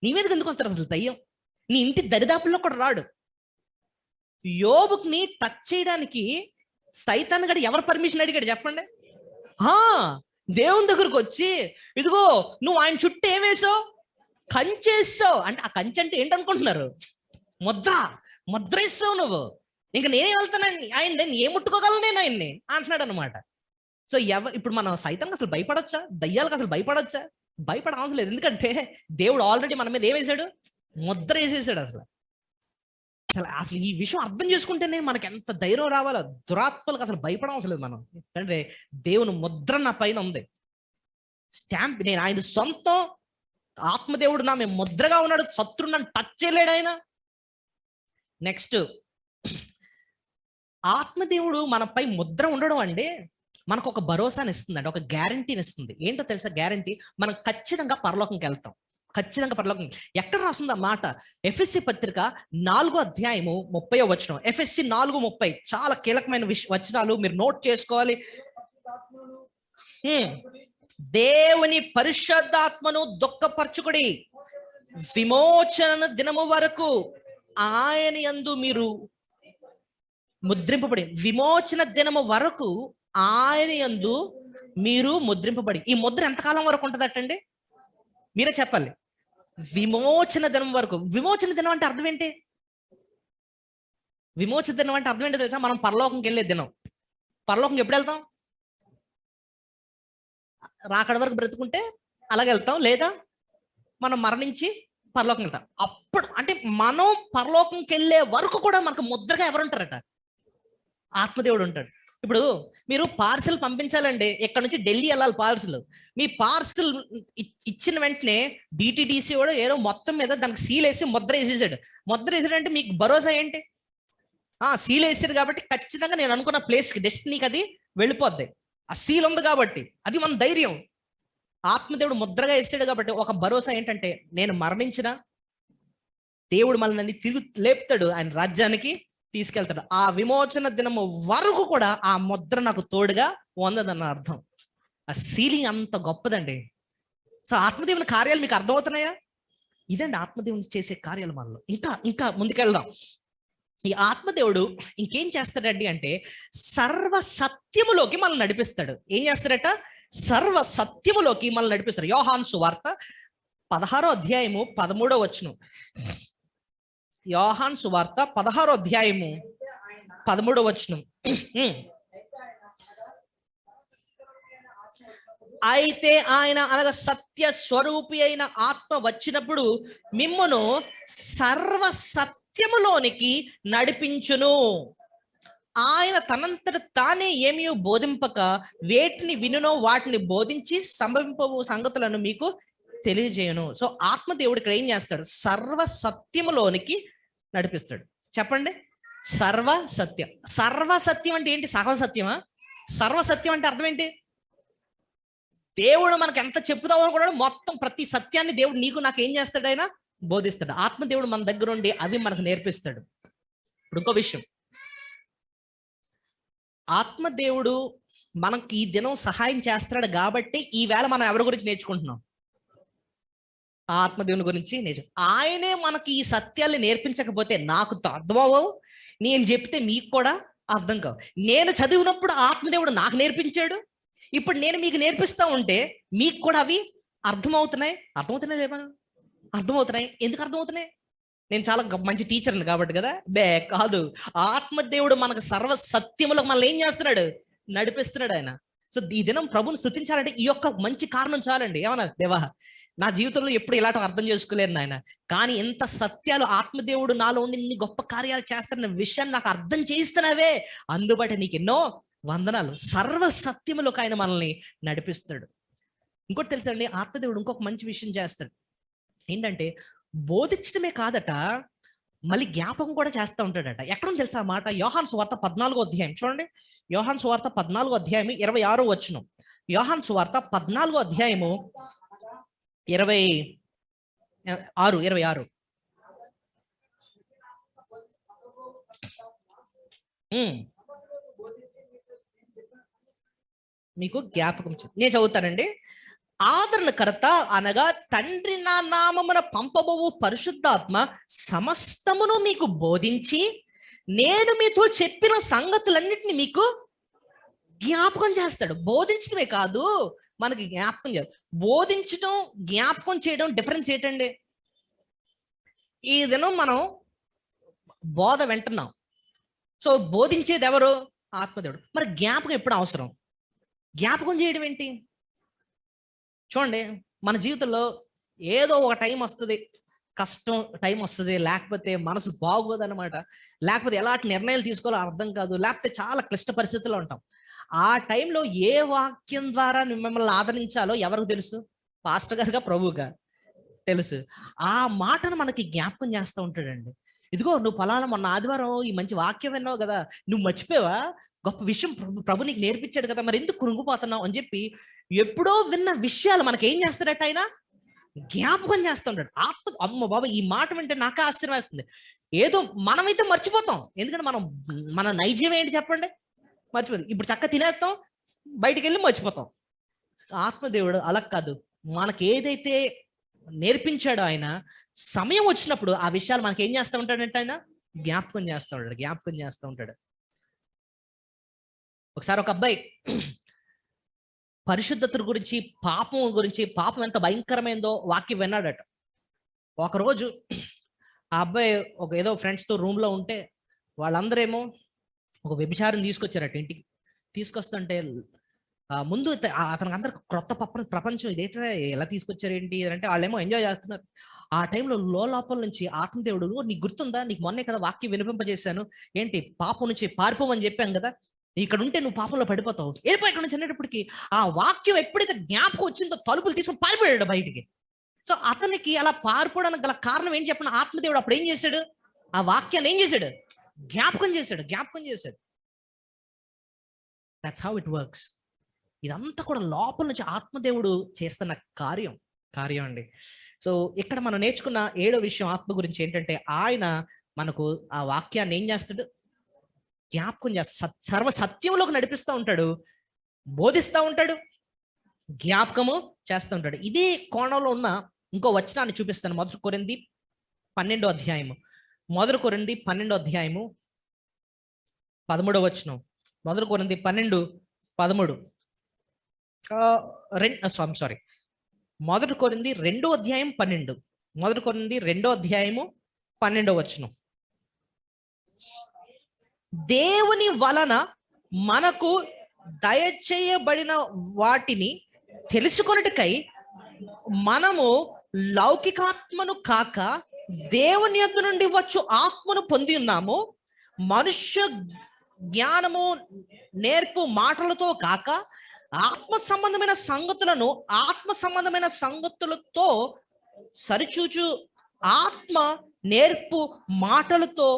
నీ మీదకి ఎందుకు వస్తారు అసలు దయ్యం? నీ ఇంటి దరిదాపుల్లో కూడా రాడు. యోబుని టచ్ చేయడానికి సైతాన్ గడు ఎవరు పర్మిషన్ అడిగాడు చెప్పండి? దేవుని దగ్గరకు వచ్చి, ఇదిగో నువ్వు ఆయన చుట్టూ ఏం వేసావు? కంచేసావు. అంటే ఆ కంచె అంటే ఏంటనుకుంటున్నారు? ముద్ర వేసావు నువ్వు. ఇంకా నేనే వెళ్తానండి ఆయన, ఏం ముట్టుకోగలను నేను ఆయన్ని అంటున్నాడు అనమాట. సో ఇప్పుడు మనం సైతానికి అసలు భయపడొచ్చా? దయ్యాలకు అసలు భయపడొచ్చా? భయపడ అవసరం లేదు. ఎందుకంటే దేవుడు ఆల్రెడీ మన మీద ఏం వేసాడు? ముద్ర వేసేసాడు. అసలు ఈ విషయం అర్థం చేసుకుంటేనే మనకి ఎంత ధైర్యం రావాలో. దురాత్మలకు అసలు భయపడం అవసరం లేదు మనం. ఎందుకంటే దేవుని ముద్ర నా పైన ఉంది, స్టాంప్, నేను ఆయన సొంతం. ఆత్మదేవుడు నా మీద ముద్రగా ఉన్నాడు, శత్రువు నన్ను టచ్ చేయలేడు ఆయన. నెక్స్ట్, ఆత్మదేవుడు మనపై ముద్ర ఉండడం అండి మనకు ఒక భరోసాని ఇస్తుంది అండి, ఒక గ్యారంటీని ఇస్తుంది. ఏంటో తెలుసా గ్యారంటీ? మనం ఖచ్చితంగా పరలోకంకి వెళ్తాం. ఖచ్చితంగా పరలోకం. ఎక్కడ రాస్తుంది ఆ మాట? ఎఫ్ఎస్సి పత్రిక 4వ అధ్యాయము 30వ వచనం. ఎఫ్ఎస్సి 4:30 చాలా కీలకమైన వచనాలు, మీరు నోట్ చేసుకోవాలి. దేవుని పరిశుద్ధాత్మను దుఃఖపరచుకుడి, విమోచన దినము వరకు ఆయన యందు మీరు ముద్రింపబడి. విమోచన దినము వరకు ఆయన యందు మీరు ముద్రింపబడి. ఈ ముద్ర ఎంతకాలం వరకు ఉంటుందటండి? మీరే చెప్పాలి. విమోచన దినం వరకు. విమోచన దినం అంటే అర్థం ఏంటి? విమోచన దినం అంటే అర్థం ఏంటో తెలుసా? మనం పరలోకంకి వెళ్ళే దినం. పరలోకంకి ఎప్పుడు వెళ్తాం? రాకడ వరకు బ్రతుకుంటే అలాగే వెళ్తాం, లేదా మనం మరణించి పరలోకం వెళ్తాం. అప్పుడు అంటే మనం పరలోకంకి వెళ్ళే వరకు కూడా మనకు ముద్రగా ఎవరు ఉంటారట? ఆత్మదేవుడు ఉంటాడు. ఇప్పుడు మీరు పార్సిల్ పంపించాలండి, ఇక్కడ నుంచి ఢిల్లీ వెళ్ళాలి పార్సిల్. మీ పార్సిల్ ఇచ్చిన వెంటనే డిటిడిసి కూడా ఏదో మొత్తం మీద దానికి సీల్ వేసి ముద్ర వేసేసాడు. ముద్ర వేసాడంటే మీకు భరోసా ఏంటి? సీల్ వేసారు కాబట్టి ఖచ్చితంగా నేను అనుకున్న ప్లేస్కి, డెస్టినీకి అది వెళ్ళిపోద్ది. ఆ సీల్ ఉంది కాబట్టి అది మన ధైర్యం. ఆత్మదేవుడు ముద్రగా వేసాడు కాబట్టి ఒక భరోసా ఏంటంటే, నేను మరణించిన దేవుడు మనల్ని తిరిగి లేపుతాడు, ఆయన రాజ్యానికి తీసుకెళ్తాడు. ఆ విమోచన దినము వరకు కూడా ఆ ముద్ర నాకు తోడుగా ఉందన్న అర్థం. ఆ సీలింగ్ అంత గొప్పదండి. సో ఆత్మదేవుని కార్యాలు మీకు అర్థమవుతున్నాయా? ఇదండి ఆత్మదేవుని చేసే కార్యాలు మనలో. ఇంకా ముందుకెళ్దాం. ఈ ఆత్మదేవుడు ఇంకేం చేస్తాడండి అంటే, సర్వ సత్యములోకి మనల్ని నడిపిస్తాడు. ఏం చేస్తాడట? సర్వ సత్యములోకి మనల్ని నడిపిస్తాడు. యోహాను సువార్త 16వ అధ్యాయము 13వ వచనం. యోహాను సువార్త 16వ అధ్యాయము 13వ వచనం. అయితే ఆయన అనగా సత్య స్వరూపి అయిన ఆత్మ వచ్చినప్పుడు మిమ్మును సర్వ సత్యములోనికి నడిపించును. ఆయన తనంతట తానే ఏమీ బోధింపక వేటిని వినునో వాటిని బోధించి సంభవింపవు సంగతులను మీకు తెలియజేయను. సో ఆత్మదేవుడు ఇక్కడ ఏం చేస్తాడు? సర్వ సత్యములోనికి నడిపిస్తాడు. చెప్పండి, సర్వ సత్యం. సర్వ సత్యం అంటే ఏంటి? సర్వ సత్యమా? సర్వ సత్యం అంటే అర్థం ఏంటి? దేవుడు మనకు ఎంత చెప్పుదాం అనుకున్నాడు, మొత్తం ప్రతి సత్యాన్ని దేవుడు నీకు నాకు ఏం చేస్తాడు? ఆయన బోధిస్తాడు. ఆత్మదేవుడు మన దగ్గర ఉండి అవి మనకు నేర్పిస్తాడు. ఇప్పుడు ఇంకో విషయం, ఆత్మదేవుడు మనకి ఈ దినం సహాయం చేస్తాడు కాబట్టి ఈవేళ మనం ఎవరి గురించి నేర్చుకుంటున్నాం? ఆత్మదేవుని గురించి ఆయనే మనకి ఈ సత్యాల్ని నేర్పించకపోతే నాకు అర్థమవు, నేను చెప్తే మీకు కూడా అర్థం కావు. నేను చదివినప్పుడు ఆత్మదేవుడు నాకు నేర్పించాడు, ఇప్పుడు నేను మీకు నేర్పిస్తా ఉంటే మీకు కూడా అవి అర్థమవుతున్నాయి లేవా? అర్థమవుతున్నాయి. ఎందుకు అర్థమవుతున్నాయి? నేను చాలా మంచి టీచర్ని కాబట్టి కదా? కాదు, ఆత్మదేవుడు మనకు సర్వ సత్యములకు మనల్ని ఏం చేస్తున్నాడు? నడిపిస్తున్నాడు ఆయన. సో ఈ దినం ప్రభుని స్తుతించాలంటే ఈ యొక్క మంచి కారణం చాలండి. ఏమన్నా, దేవా నా జీవితంలో ఎప్పుడు ఇలాంటి అర్థం చేసుకోలేను నాయన, కానీ ఎంత సత్యాలు ఆత్మదేవుడు నాలో ఉండి ఇన్ని గొప్ప కార్యాలు చేస్తారన్న విషయాన్ని నాకు అర్థం చేయిస్తున్నావే, అందుబట్టి నీకు ఎన్నో వందనాలు. సర్వ సత్యములకు ఆయన మనల్ని నడిపిస్తాడు. ఇంకోటి తెలుసా అండి, ఆత్మదేవుడు ఇంకొక మంచి విషయం చేస్తాడు. ఏంటంటే బోధించడమే కాదట, మళ్ళీ జ్ఞాపకం కూడా చేస్తూ ఉంటాడట. ఎక్కడుంది తెలుసా ఆ మాట? యోహాను సువార్త 14వ అధ్యాయం చూడండి. యోహాను సువార్త 14వ అధ్యాయం 26వ వచనం. యోహాను సువార్త 14వ అధ్యాయము 26. మీకు జ్ఞాపకం నేను చదువుతానండి. ఆదరణకర్త అనగా తండ్రి నా నామమున పంపబోవు పరిశుద్ధాత్మ సమస్తమును మీకు బోధించి నేను మీతో చెప్పిన సంగతులన్నిటిని మీకు జ్ఞాపకం చేస్తాడు. బోధించడమే కాదు, మనకి జ్ఞాపకం చేయాలి. బోధించడం, జ్ఞాపకం చేయడం డిఫరెన్స్ ఏంటండి? ఈ దినం మనం బోధ వింటున్నాం, సో బోధించేది ఎవరు? ఆత్మదేవుడు. మరి జ్ఞాపకం ఎప్పుడు అవసరం? జ్ఞాపకం చేయడం ఏంటి? చూడండి, మన జీవితంలో ఏదో ఒక టైం వస్తుంది, కష్టం టైం వస్తుంది, లేకపోతే మనసు బాగోదన్నమాట, లేకపోతే ఎలాంటి నిర్ణయాలు తీసుకోవాలో అర్థం కాదు, లేకపోతే చాలా క్లిష్ట పరిస్థితుల్లో ఉంటాం. ఆ టైంలో ఏ వాక్యం ద్వారా మిమ్మల్ని ఆదరించాలో ఎవరికి తెలుసు? పాస్టర్ గారుగా, ప్రభువుగా తెలుసు. ఆ మాటను మనకి జ్ఞాపకం చేస్తూ ఉంటాడండి. ఇదిగో నువ్వు ఫలానా మొన్న ఆదివారం ఈ మంచి వాక్యం విన్నావు కదా, నువ్వు మర్చిపోయావా? గొప్ప విషయం ప్రభు నీకు నేర్పించాడు కదా, మరి ఎందుకు కృంగిపోతున్నావు అని చెప్పి ఎప్పుడో విన్న విషయాలు మనకి ఏం చేస్తాడట? ఆయన జ్ఞాపకం చేస్తూ ఉంటాడు. అమ్మ బాబా, ఈ మాట వింటే నాకే ఆశ్చర్యం వేస్తుంది. ఏదో మనమైతే మర్చిపోతాం, ఎందుకంటే మన నైజం ఏంటి చెప్పండి? మర్చిపోతాం. ఇప్పుడు చక్క తినేస్తాం, బయటికి వెళ్ళి మర్చిపోతాం. ఆత్మదేవుడు అలా కాదు, మనకి ఏదైతే నేర్పించాడో ఆయన సమయం వచ్చినప్పుడు ఆ విషయాలు మనకి ఏం చేస్తూ ఉంటాడంటే ఆయన జ్ఞాపకం చేస్తూ ఉంటాడు. ఒకసారి ఒక అబ్బాయి పరిశుద్ధత గురించి, పాపం గురించి, పాపం ఎంత భయంకరమైందో వాక్యం విన్నాడట. ఒకరోజు ఆ అబ్బాయి ఏదో ఫ్రెండ్స్తో రూమ్లో ఉంటే వాళ్ళందరేమో ఒక వ్యభిచారం తీసుకొచ్చారట ఇంటికి. తీసుకొస్తుంటే ముందు అతనికి అందరికి క్రొత్త ప్రపంచం, ఇదేంటో ఎలా తీసుకొచ్చారు ఏంటి అంటే వాళ్ళేమో ఎంజాయ్ చేస్తున్నారు. ఆ టైంలో లోపల నుంచి ఆత్మదేవుడు, నీకు గుర్తుందా, నీకు మొన్నే కదా వాక్యం వినిపింపజేశాను, ఏంటి పాపం నుంచి పారిపోమని చెప్పాను కదా, ఇక్కడ ఉంటే నువ్వు పాపంలో పడిపోతావు, వెళ్ళిపోయి ఇక్కడ నుంచి అనేటప్పటికి ఆ వాక్యం ఎప్పుడైతే జ్ఞాపకం వచ్చిందో తలుపులు తీసుకొని పారిపోయాడు బయటికి. సో అతనికి అలా పారిపోవడానికి గల కారణం ఏంటి చెప్పిన? ఆత్మదేవుడు అప్పుడు ఏం చేశాడు? ఆ వాక్యాన్ని ఏం చేశాడు? జ్ఞాపకం చేశాడు. That's how it works. ఇదంతా కూడా లోపల నుంచి ఆత్మదేవుడు చేస్తున్న కార్యం అండి. సో ఇక్కడ మనం నేర్చుకున్న 7వ విషయం ఆత్మ గురించి ఏంటంటే, ఆయన మనకు ఆ వాక్యాన్ని ఏం చేస్తాడు? జ్ఞాపకం చేస్తాడు. సర్వ సత్యంలోకి నడిపిస్తూ ఉంటాడు, బోధిస్తూ ఉంటాడు, జ్ఞాపకము చేస్తూ ఉంటాడు. ఇదే కోణంలో ఉన్న ఇంకో వచనాన్ని చూపిస్తాను. 1 కొరింథీ 12వ అధ్యాయము. 1 కొరింథీ 12వ అధ్యాయము 13వ వచనం. 1 కొరింథీ 12:13. 1 కొరింథీ 2వ అధ్యాయం 12. 1 కొరింథీ 2వ అధ్యాయము 12వ వచనం. దేవుని వలన మనకు దయచేయబడిన వాటిని తెలుసుకొనుటకై మనము లౌకికాత్మను కాక దేవుని యొద్ద నుండి వచ్చు ఆత్మను పొంది ఉన్నాము. మనుష్య జ్ఞానము నేర్పు మాటలతో కాక ఆత్మ సంబంధమైన సంగతులతో సరిచూచు ఆత్మ నేర్పు మాటలతో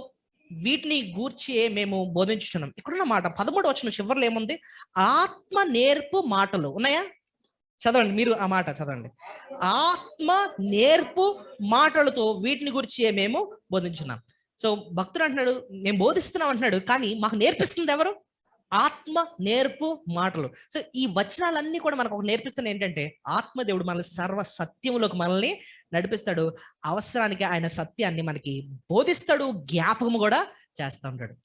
వీటిని గూర్చి మేము బోధించుతున్నాం. ఇక్కడున్న మాట 13 వచనం చివరిలో ఏముంది? ఆత్మ నేర్పు మాటలు ఉన్నాయా? చదవండి, మీరు ఆ మాట చదవండి. ఆత్మ నేర్పు మాటలతో వీటిని గురించి మేము బోధించున్నాం. సో భక్తుడు అంటున్నాడు, మేము బోధిస్తున్నాం అంటున్నాడు, కానీ మాకు నేర్పిస్తుంది ఎవరు? ఆత్మ నేర్పు మాటలు. సో ఈ వచనాలన్నీ కూడా మనకు నేర్పిస్తున్న ఏంటంటే, ఆత్మదేవుడు మనల్ని సర్వ సత్యములోకి మనల్ని నడిపిస్తాడు. అవసరానికి ఆయన సత్యాన్ని మనకి బోధిస్తాడు, జ్ఞాపకం కూడా చేస్తూ ఉంటాడు.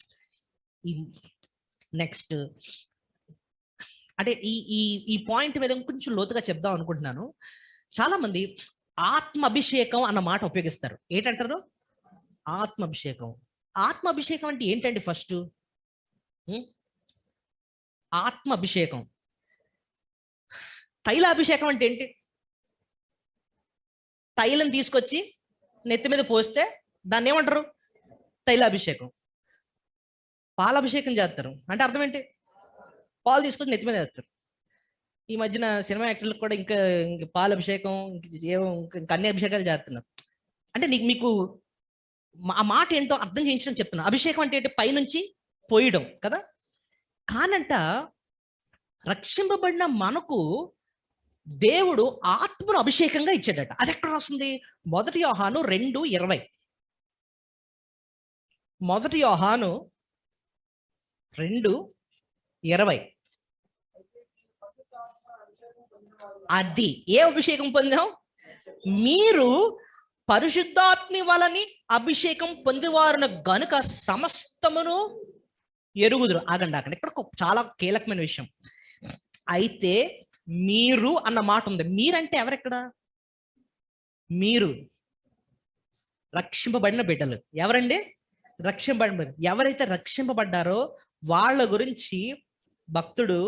ఈ నెక్స్ట్ అంటే ఈ పాయింట్ మీద కొంచెం లోతుగా చెప్దాం అనుకుంటున్నాను. చాలా మంది ఆత్మాభిషేకం అన్న మాట ఉపయోగిస్తారు. ఏంటంటారు? ఆత్మాభిషేకం. ఆత్మాభిషేకం అంటే ఏంటండి? ఫస్ట్ ఆత్మాభిషేకం. తైలాభిషేకం అంటే ఏంటి? తైలం తీసుకొచ్చి నెత్తి మీద పోస్తే దాన్ని ఏమంటారు? తైలాభిషేకం. పాలాభిషేకం చేస్తారు అంటే అర్థం ఏంటి? పాలు తీసుకొచ్చి నెత్తి మీద వేస్తారు. ఈ మధ్యన సినిమా యాక్టర్లకు కూడా ఇంకా పాలాభిషేకం, అన్ని అభిషేకాలు చేస్తున్నారు. అంటే మీకు ఆ మాట ఏంటో అర్థం చేయించడం చెప్తున్నా. అభిషేకం అంటే ఏంటి? పైనుంచి పోయడం కదా. కానంట రక్షింపబడిన మనకు దేవుడు ఆత్మను అభిషేకంగా ఇచ్చాడట. అది ఎక్కడ రాస్తుంది? 1 యోహాను 2:20. 1 యోహాను 2:20. అది ఏ అభిషేకం పొందాం? మీరు పరిశుద్ధాత్మ వలని అభిషేకం పొందివారున గనుక సమస్తమును ఎరుగుదురు. ఆగండి. ఇక్కడ చాలా కీలకమైన విషయం. అయితే మీరు అన్న మాట ఉంది. మీరంటే ఎవరెక్కడ? మీరు రక్షింపబడిన బిడ్డలు. ఎవరండి? రక్షింపబడిన. ఎవరైతే రక్షింపబడ్డారో వాళ్ళ గురించి భక్తుడు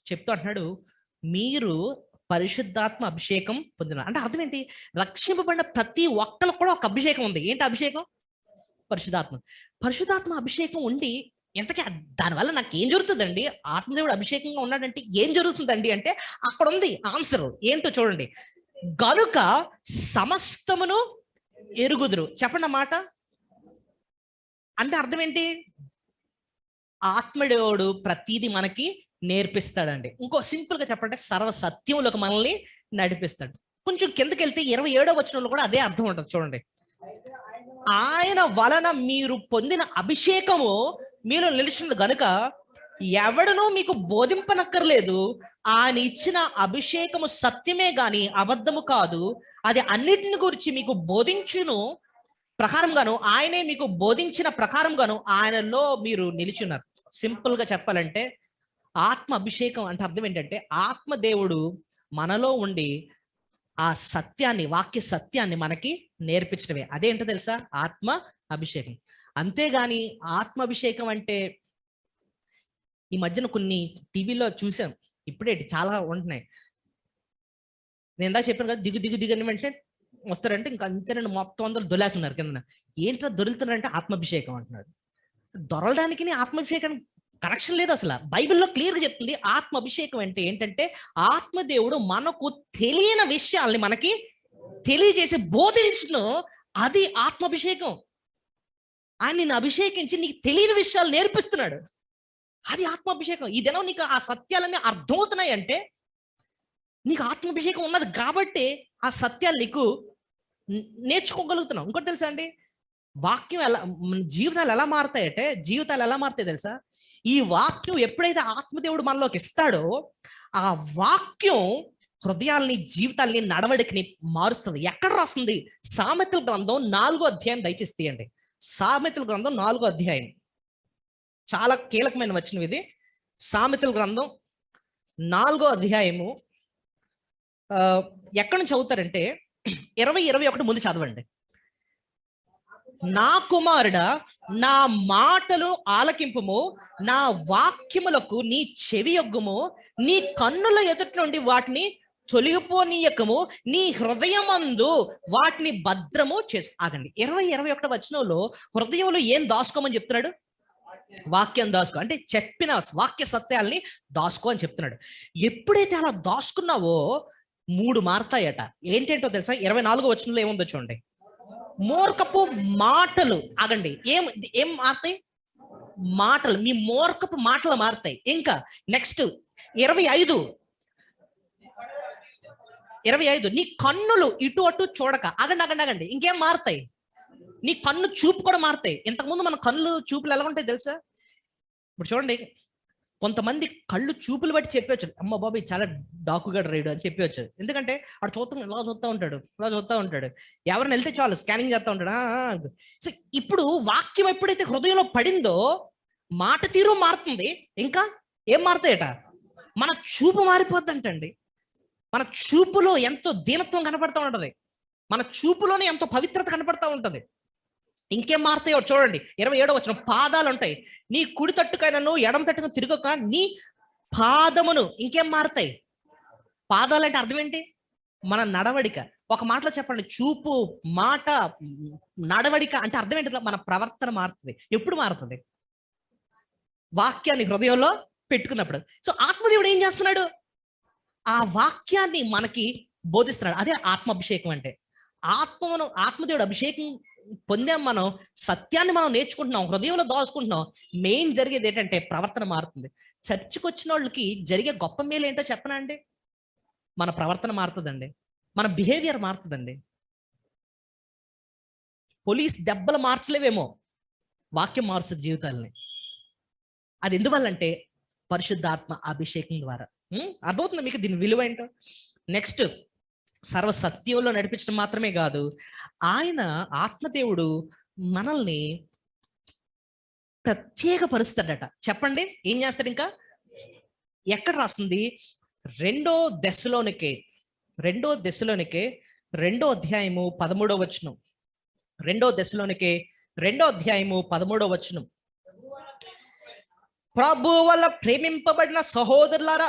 చెప్తూ అంటున్నాడు, మీరు పరిశుద్ధాత్మ అభిషేకం పొందిన. అంటే అర్థం ఏంటి? రక్షింపబడిన ప్రతి ఒక్కరికి కూడా ఒక అభిషేకం ఉంది. ఏంటి అభిషేకం? పరిశుద్ధాత్మ. పరిశుద్ధాత్మ అభిషేకం ఉండి ఎంతకీ దానివల్ల నాకు ఏం జరుగుతుందండి? ఆత్మదేవుడు అభిషేకంగా ఉన్నాడంటే ఏం జరుగుతుందండి అంటే అక్కడ ఉంది ఆన్సర్. ఏంటో చూడండి. గనుక సమస్తమును ఎరుగుదురు. చెప్పండి అన్నమాట. అంటే అర్థం ఏంటి? ఆత్మదేవుడు ప్రతిదీ మనకి నేర్పిస్తాడండి. ఇంకో సింపుల్ గా చెప్పంటే సర్వ సత్యములకు మనల్ని నడిపిస్తాడు. కొంచెం కిందకి వెళ్తే 27వ వచనంలో కూడా అదే అర్థం ఉంటుంది. చూడండి. ఆయన వలన మీరు పొందిన అభిషేకము మీలో నిలిచినది గనుక ఎవడనూ మీకు బోధింపనక్కర్లేదు. ఆయన ఇచ్చిన అభిషేకము సత్యమే గాని అబద్ధము కాదు. అది అన్నిటిని గురించి మీకు బోధించును ప్రకారంగాను, ఆయనే మీకు బోధించిన ప్రకారంగాను ఆయనలో మీరు నిలిచున్నారు. సింపుల్ గా చెప్పాలంటే ఆత్మ అభిషేకం అంటే అర్థం ఏంటంటే, ఆత్మదేవుడు మనలో ఉండి ఆ సత్యాన్ని, వాక్య సత్యాన్ని మనకి నేర్పించడమే. అదేంటో తెలుసా? ఆత్మ అభిషేకం. అంతేగాని ఆత్మాభిషేకం అంటే ఈ మధ్యన కొన్ని టీవీలో చూసాం, ఇప్పుడే చాలా ఉంటున్నాయి. నేను ఇందాక చెప్పాను కదా, దిగు దిగు దిగు అని వెంటనే వస్తారంటే ఇంకా అంతేనండి, మొత్తం అందరూ దొలేస్తున్నారు కింద. ఏంటో దొరుకుతున్నారంటే ఆత్మాభిషేకం అంటున్నాడు. దొరలడానికి ఆత్మాభిషేకం కనెక్షన్ లేదు అసలు. బైబిల్లో క్లియర్ గా చెప్తుంది ఆత్మాభిషేకం అంటే ఏంటంటే, ఆత్మదేవుడు మనకు తెలియని విషయాల్ని మనకి తెలియజేసి బోధించిన అది ఆత్మాభిషేకం. ఆయన నిన్ను అభిషేకించి నీకు తెలియని విషయాలు నేర్పిస్తున్నాడు. అది ఆత్మాభిషేకం. ఈ దినం నీకు ఆ సత్యాలన్నీ అర్థమవుతున్నాయి అంటే నీకు ఆత్మాభిషేకం ఉన్నది కాబట్టి ఆ సత్యాలు నీకు నేర్చుకోగలుగుతున్నావు. ఇంకోటి తెలుసా అండి, వాక్యం జీవితాలు ఎలా మారుతాయి తెలుసా? ఈ వాక్యం ఎప్పుడైతే ఆత్మదేవుడు మనలోకి ఇస్తాడో ఆ వాక్యం హృదయాల్ని, జీవితాల్ని, నడవడికని మారుస్తుంది. ఎక్కడ రాస్తుంది? సామెతల గ్రంథం 4వ అధ్యాయం దయచేసి తీయండి. సామెతల గ్రంథం 4వ అధ్యాయం చాలా కీలకమైన వచనం ఇది. సామెతల గ్రంథం 4వ అధ్యాయము ఎక్కడి నుంచి చదువుతారంటే 20-21 ముందు చదవండి. నా కుమారుడా, నా మాటలు ఆలకింపుము, నా వాక్యములకు నీ చెవి యొగ్గుము, నీ కన్నుల ఎదుటి నుండి వాటిని తొలగిపోనీయకము, నీ హృదయమందు వాటిని భద్రము చేసు. ఆగండి, 21 వచనంలో హృదయంలో ఏం దాచుకోమని చెప్తున్నాడు? వాక్యం దాచుకో, అంటే చెప్పిన వాక్య సత్యాల్ని దాచుకో అని చెప్తున్నాడు. ఎప్పుడైతే అలా దాచుకున్నావో 3 మారతాయట. ఏంటేంటో తెలుసా? 24 వచనంలో ఏముందో చూడండి. మూర్ఖపు మాటలు. ఆగండి, ఏం ఏం మారుతాయి? మాటలు. మీ మూర్ఖపు మాటలు మారుతాయి. ఇంకా నెక్స్ట్ 25 నీ కన్నులు ఇటు అటు చూడక. ఆగండి, ఇంకేం మారుతాయి? నీ కన్ను చూపు కూడా మారుతాయి. ఇంతకుముందు మన కళ్ళు చూపులు ఎలా ఉంటాయి తెలుసా? ఇప్పుడు చూడండి, కొంతమంది కళ్ళు చూపులు బట్టి చెప్పవచ్చు, అమ్మ బాబాయ్ చాలా డాకుగా రైడు అని చెప్పవచ్చు. ఎందుకంటే అక్కడ ఇలా చూస్తూ ఉంటాడు. ఎవరిని వెళ్తే చాలు స్కానింగ్ చేస్తూ ఉంటాడు. సో ఇప్పుడు వాక్యం ఎప్పుడైతే హృదయంలో పడిందో మాట తీరు మారుతుంది. ఇంకా ఏం మారుతాయట? మన చూపు మారిపోద్దంటండి. మన చూపులో ఎంతో దీనత్వం కనపడతా ఉంటది. మన చూపులోనే ఎంతో పవిత్రత కనపడతా ఉంటది. ఇంకేం మారుతాయో చూడండి. 27 వచనం, పాదాలు ఉంటాయి. నీ కుడి తట్టుకైనను ఎడమ తట్టుకు తిరగక నీ పాదమును. ఇంకేం మారుతాయి? పాదాలు అంటే అర్థం ఏంటి? మన నడవడిక. ఒక మాటలో చెప్పండి, చూపు, మాట, నడవడిక అంటే అర్థం ఏంటి? మన ప్రవర్తన మారుతుంది. ఎప్పుడు మారుతుంది? వాక్యాన్ని హృదయంలో పెట్టుకున్నప్పుడు. సో ఆత్మదేవుడు ఏం చేస్తున్నాడు? ఆ వాక్యాన్ని మనకి బోధిస్తున్నాడు. అదే ఆత్మాభిషేకం అంటే. ఆత్మదేవుడు అభిషేకం పొందాం. మనం సత్యాన్ని మనం నేర్చుకుంటున్నాం, హృదయంలో దాచుకుంటున్నాం. మెయిన్ జరిగేది ఏంటంటే ప్రవర్తన మారుతుంది. చర్చికి వచ్చిన వాళ్ళకి జరిగే గొప్ప మేలు ఏంటో చెప్పనా అండి? మన ప్రవర్తన మారుతుందండి, మన బిహేవియర్ మారుతుందండి. పోలీస్ దెబ్బలు మార్చలేవేమో, వాక్యం మారుస్తుంది జీవితాలని. అది ఎందువల్లంటే పరిశుద్ధాత్మ అభిషేకం ద్వారా. అర్థమవుతుంది మీకు దీని విలువ ఏంటో? నెక్స్ట్, సర్వసత్యంలో నడిపించడం మాత్రమే కాదు, ఆయన ఆత్మదేవుడు మనల్ని ప్రత్యేకపరుస్తాడట. చెప్పండి, ఏం చేస్తాడు? ఇంకా ఎక్కడ రాస్తుంది? 2 దెస్సలోనికే 2 అధ్యాయము 13వ వచనం. 2 దెస్సలోనికే 2 అధ్యాయము 13వ వచనం. ప్రభు వల్ల ప్రేమింపబడిన సహోదరులారా,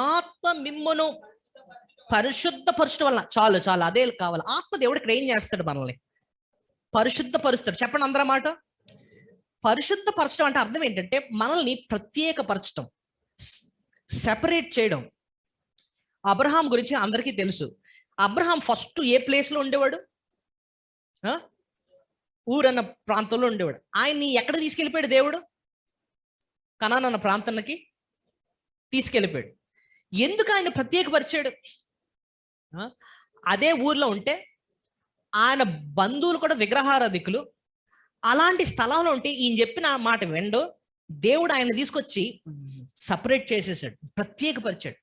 ఆత్మ మిమ్మును పరిశుద్ధపరచడం వల్ల. చాలు అదే కావాలి. ఆత్మదేవుడు ఇక్కడ ఏం చేస్తాడు? మనల్ని పరిశుద్ధపరుస్తాడు. చెప్పండి అందరూ మాట. పరిశుద్ధపరచడం అంటే అర్థం ఏంటంటే మనల్ని ప్రత్యేకపరచడం, సెపరేట్ చేయడం. అబ్రహాం గురించి అందరికీ తెలుసు. అబ్రహాం ఫస్ట్ ఏ ప్లేస్ లో ఉండేవాడు? ఊరన్న ప్రాంతంలో ఉండేవాడు. ఆయన్ని ఎక్కడ తీసుకెళ్ళిపోయాడు దేవుడు? కనాన్ అన్న ప్రాంతానికి తీసుకెళ్ళిపోయాడు. ఎందుకు ఆయన ప్రత్యేకపరిచాడు? అదే ఊర్లో ఉంటే ఆయన బంధువులు కూడా విగ్రహారాధికులు. అలాంటి స్థలంలో ఉంటే ఈయన చెప్పిన మాట వెండు దేవుడు ఆయన తీసుకొచ్చి సపరేట్ చేసేసాడు, ప్రత్యేకపరిచాడు.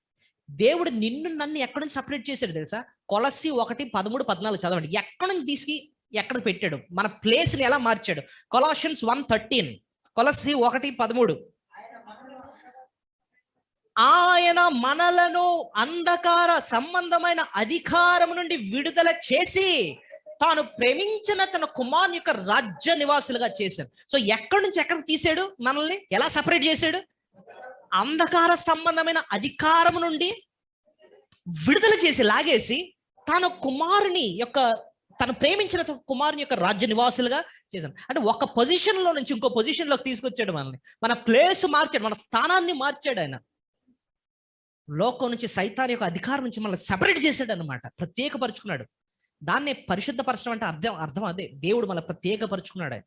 దేవుడు నిన్ను నన్ను ఎక్కడి నుంచి సపరేట్ చేశాడు తెలుసా? కొలస్సీ 1:13-14 చదవండి. ఎక్కడి నుంచి తీసుకు ఎక్కడ పెట్టాడు? మన ప్లేస్ ని ఎలా మార్చాడు? కొలాషియన్స్ 1:13, కొలస్సీ 1:13. ఆయన మనలను అంధకార సంబంధమైన అధికారం నుండి విడుదల చేసి తాను ప్రేమించిన తన కుమారుని యొక్క రాజ్య నివాసులుగా చేశాడు. సో ఎక్కడి నుంచి ఎక్కడికి తీసాడు? మనల్ని ఎలా సపరేట్ చేశాడు? అంధకార సంబంధమైన అధికారం నుండి విడుదల చేసి లాగేసి తను ప్రేమించిన కుమారుని యొక్క రాజ్య నివాసులుగా చేశాను. అంటే ఒక పొజిషన్ లో నుంచి ఇంకో పొజిషన్ లోకి తీసుకొచ్చాడు మనల్ని. మన ప్లేస్ మార్చాడు, మన స్థానాన్ని మార్చాడు. ఆయన లోకం నుంచి, సైతాన్ యొక్క అధికారం నుంచి మనల్ని సెపరేట్ చేశాడు అనమాట, ప్రత్యేకపరుచుకున్నాడు. దాన్నే పరిశుద్ధపరచడం అంటే అర్థం అదే. దేవుడు మనల్ని ప్రత్యేకపరుచుకున్నాడు.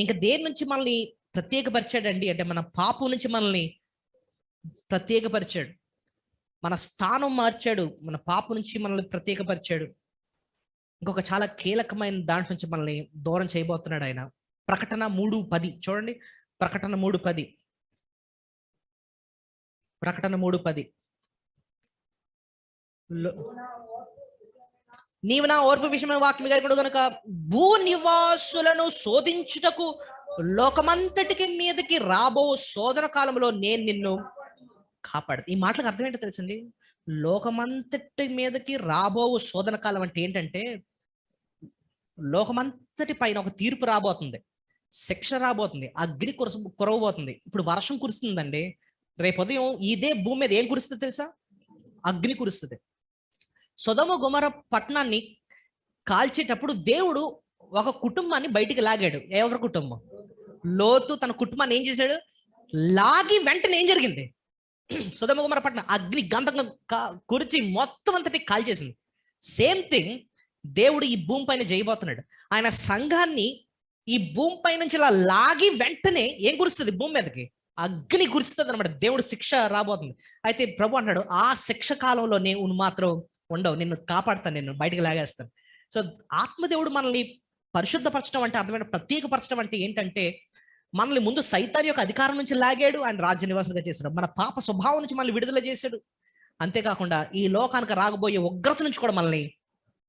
ఇంకా దేని నుంచి మనల్ని ప్రత్యేకపరిచాడండి అంటే మన పాపం నుంచి మనల్ని ప్రత్యేకపరిచాడు, మన స్థానం మార్చాడు, మన పాపం నుంచి మనల్ని ప్రత్యేకపరిచాడు. ఇంకొక చాలా కీలకమైన దాంట్ నుంచి మనల్ని దూరం చేయబోతున్నాడు ఆయన. ప్రకటన 3:10 చూడండి. ప్రకటన 3:10. నీవు నా ఓర్పు విషయమైన వాక్యం కలిగినడు కనుక భూ నివాసులను శోధించుటకు లోకమంతటికి మీదకి రాబో శోధన కాలంలో నేను నిన్ను కాపాడు. ఈ మాటలకు అర్థం ఏంటో తెలుసండి? లోకమంతటి మీదకి రాబో శోధన కాలం అంటే ఏంటంటే లోకమంతటి పైన ఒక తీర్పు రాబోతుంది, శిక్ష రాబోతుంది, అగ్ని కురవబోతుంది. ఇప్పుడు వర్షం కురుస్తుందండి, రేపు ఉదయం ఇదే భూమి మీద ఏం కురుస్తుంది తెలుసా? అగ్ని కురుస్తుంది. సొదొమ గొమొర్రా పట్టణాన్ని కాల్చేటప్పుడు దేవుడు ఒక కుటుంబాన్ని బయటికి లాగాడు. ఎవరి కుటుంబం? లోతు తన కుటుంబాన్ని ఏం చేశాడు? లాగి వెంటనే ఏం జరిగింది? సొదొమ గొమొర్రా పట్టణం అగ్ని గంధంగా కురిచి మొత్తం అంతటి కాల్చేసింది. సేమ్ థింగ్ దేవుడు ఈ భూమి పైన చేయబోతున్నాడు. ఆయన సంఘాన్ని ఈ భూమి పై నుంచి ఇలా లాగి వెంటనే ఏం కురుస్తుంది? భూమి మీదకి అగ్ని కురుస్తుంది అనమాట. దేవుడు శిక్ష రాబోతుంది. అయితే ప్రభు అంటాడు, ఆ శిక్ష కాలంలో నువ్వు మాత్రం ఉండవు, నిన్ను కాపాడుతాను, నిన్ను బయటకు లాగేస్తాను. సో ఆత్మదేవుడు మనల్ని పరిశుద్ధపరచడం అంటే, అర్థమైన ప్రత్యేకపరచడం అంటే ఏంటంటే, మనల్ని ముందు సైతాన్ యొక్క అధికారం నుంచి లాగాడు, ఆయన రాజ్య నివాసులుగా చేశాడు. మన పాప స్వభావం నుంచి మనల్ని విడుదల చేశాడు. అంతేకాకుండా ఈ లోకానికి రాకపోయే ఉగ్రత నుంచి కూడా మనల్ని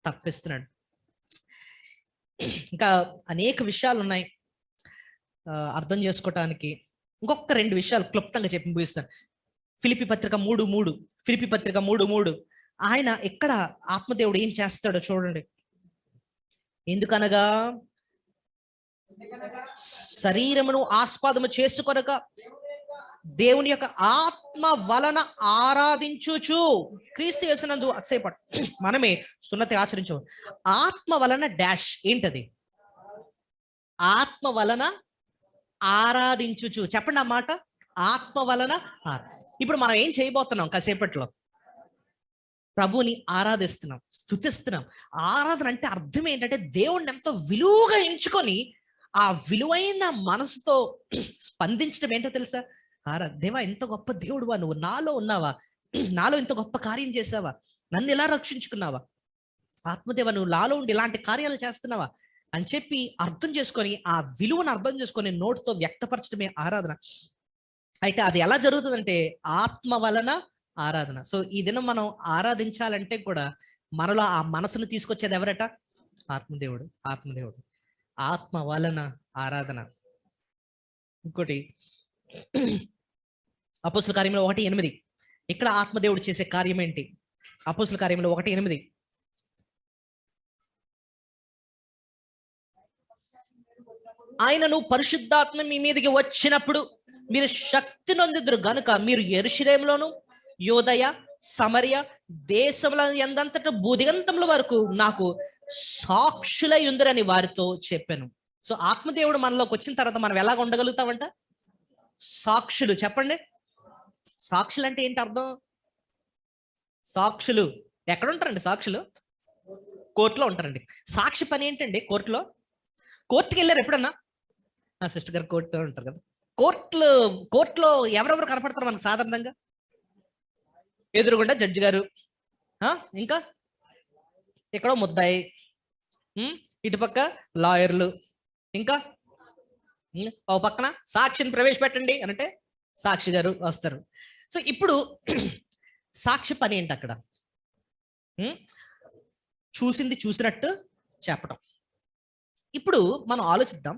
తప్పిస్తున్నాడు. ఇంకా అనేక విషయాలు ఉన్నాయి అర్థం చేసుకోవటానికి. ఇంకొక 2 విషయాలు క్లుప్తంగా చెప్పి ముగిస్తాను. ఫిలిప్పీ పత్రిక 3:3, ఫిలిప్పీ పత్రిక 3:3. ఆయన ఎక్కడ ఆత్మదేవుడు ఏం చేస్తాడో చూడండి. ఎందుకనగా శరీరమును ఆస్పదము చేసుకొనక దేవుని యొక్క ఆత్మ వలన ఆరాధించుచు, క్రీస్తు యేసునందు అతిశయపడు. మనమే సున్నతి ఆచరించు. ఆత్మ వలన డాష్ ఏంటది? ఆత్మ వలన ఆరాధించుచు. చెప్పండి ఆ మాట. ఆత్మ వలన. ఇప్పుడు మనం ఏం చేయబోతున్నాం? కాసేపట్లో ప్రభుని ఆరాధిస్తున్నాం, స్తుతిస్తున్నాం. ఆరాధన అంటే అర్థం ఏంటంటే, దేవుణ్ణి ఎంతో విలువగా ఎంచుకొని ఆ విలువైన మనసుతో స్పందించడం ఏంటో తెలుసా? దేవా, ఎంత గొప్ప దేవుడువా నువ్వు, నాలో ఉన్నావా, నాలో ఇంత గొప్ప కార్యం చేసావా, నన్ను ఇలా రక్షించుకున్నావా, ఆత్మదేవ నువ్వు నాలో ఉండి ఇలాంటి కార్యాలు చేస్తున్నావా అని చెప్పి అర్థం చేసుకొని, ఆ విలువను అర్థం చేసుకొని నోటితో వ్యక్తపరచడమే ఆరాధన. అయితే అది ఎలా జరుగుతుందంటే ఆత్మ వలన ఆరాధన. సో ఈ దినం మనం ఆరాధించాలంటే కూడా మనలో ఆ మనసును తీసుకొచ్చేది ఎవరట? ఆత్మదేవుడు. ఆత్మదేవుడు ఆత్మ వలన ఆరాధన. ఇంకోటి అపోస్తుల కార్యంలో 1:8. ఇక్కడ ఆత్మదేవుడు చేసే కార్యం ఏంటి? అపోస్తుల కార్యంలో 1:8. ఆయనను పరిశుద్ధాత్మ మీ మీదకి వచ్చినప్పుడు మీరు శక్తి నొందుదురు గనుక మీరు యెరూషలేములోను యోదయ సమరయ దేశముల యందంతట భూదిగంతముల వరకు నాకు సాక్షులై ఉందరని వారితో చెప్పాను. సో ఆత్మదేవుడు మనలోకి వచ్చిన తర్వాత మనం ఎలాగ ఉండగలుగుతామంట? సాక్షులు. చెప్పండి, సాక్షులు అంటే ఏంటి అర్థం? సాక్షులు ఎక్కడ ఉంటారండి? సాక్షులు కోర్టులో ఉంటారండి. సాక్షి పని ఏంటండి? కోర్టుకి వెళ్ళారు ఎప్పుడన్నా? సిస్టర్ గారు కోర్టులో ఉంటారు కదా. కోర్టులో ఎవరెవరు కనపడతారు మనకు సాధారణంగా? ఎదురుగుండా జడ్జి గారు, ఇంకా ఎక్కడో ముద్దాయి, ఇటుపక్క లాయర్లు, ఇంకా ఓ పక్కన సాక్షిని ప్రవేశపెట్టండి అంటే సాక్షి గారు వస్తారు. సో ఇప్పుడు సాక్షి పని ఏంటి అక్కడ? చూసింది చూసినట్టు చెప్పడం. ఇప్పుడు మనం ఆలోచిద్దాం.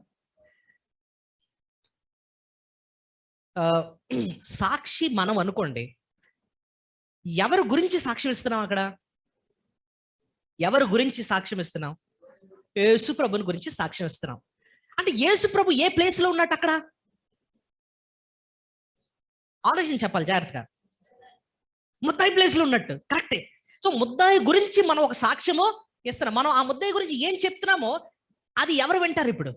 సాక్షి మనం అనుకోండి, ఎవరి గురించి సాక్ష్యం ఇస్తున్నాం అక్కడ? ఎవరి గురించి సాక్ష్యం ఇస్తున్నాం? యేసు ప్రభుని గురించి సాక్ష్యం ఇస్తున్నాం. అంటే యేసు ప్రభు ఏ ప్లేస్ లో ఉన్నట్టు అక్కడ? ఆలోచించి చెప్పాలి జాగ్రత్తగా. ముద్దాయి ప్లేస్ లో ఉన్నట్టు. కరెక్టే. సో ముద్దాయి గురించి మనం ఒక సాక్ష్యము ఇస్తున్నాం. మనం ఆ ముద్దాయి గురించి ఏం చెప్తున్నామో అది ఎవరు వింటారు? ఇప్పుడు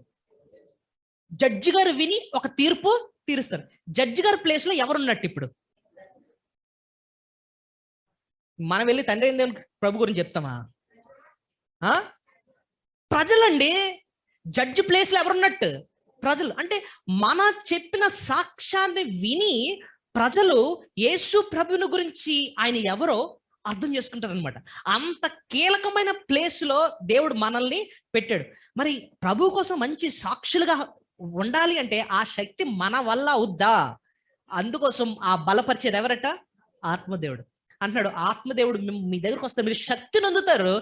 జడ్జి గారు విని ఒక తీర్పు తీరుస్తారు. జడ్జి గారి ప్లేస్ లో ఎవరున్నట్టు? ఇప్పుడు మనం వెళ్ళి తండ్రి ఏంది ప్రభు గురించి చెప్తామా? ప్రజలండి. జడ్జి ప్లేస్ లో ఎవరున్నట్టు? ప్రజలు. అంటే మన చెప్పిన సాక్ష్యాన్ని విని ప్రజలు యేసు ప్రభుని గురించి ఆయన ఎవరో అర్థం చేసుకుంటారు అనమాట. అంత కీలకమైన ప్లేస్ లో దేవుడు మనల్ని పెట్టాడు. మరి ప్రభు కోసం మంచి సాక్షులుగా ఉండాలి అంటే ఆ శక్తి మన వల్ల అవుద్దా? అందుకోసం ఆ బలపరిచేది ఎవరట? ఆత్మదేవుడు. అంటున్నాడు, ఆత్మదేవుడు మీ దగ్గరకు వస్తే మీరు శక్తిని అందుతారు.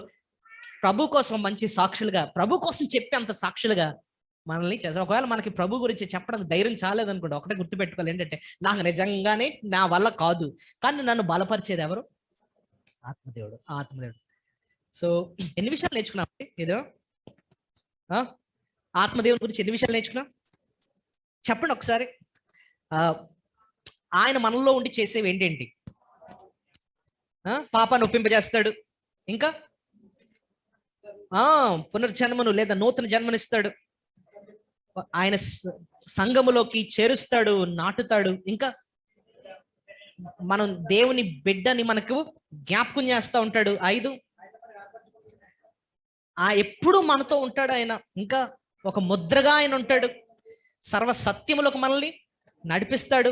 ప్రభు కోసం మంచి సాక్షులుగా, ప్రభు కోసం చెప్పే అంత సాక్షులుగా మనల్ని చేస్తారు. ఒకవేళ మనకి ప్రభు గురించి చెప్పడానికి ధైర్యం చాలేదనుకోండి, ఒకటే గుర్తుపెట్టుకోవాలి ఏంటంటే, నాకు నిజంగానే నా వల్ల కాదు, కానీ నన్ను బలపరిచేది ఎవరు? ఆత్మదేవుడు. ఆత్మదేవుడు. సో ఎన్ని విషయాలు నేర్చుకున్నాం ఏదో ఆత్మదేవుని గురించి? ఎన్ని విషయాలు నేర్చుకున్నాం చెప్పండి ఒకసారి. ఆయన మనలో ఉండి చేసేవి ఏంటేంటి? పాపాన్ని ఒప్పింపజేస్తాడు, ఇంకా పునర్జన్మను లేదా నూతన జన్మనిస్తాడు, ఆయన సంఘములోకి చేరుస్తాడు, నాటుతాడు, ఇంకా మనం దేవుని బిడ్డని మనకు జ్ఞాపకం చేస్తూ ఉంటాడు. 5, ఎప్పుడు మనతో ఉంటాడు ఆయన, ఇంకా ఒక ముద్రగా ఆయన ఉంటాడు, సర్వ సత్యములకు మనల్ని నడిపిస్తాడు,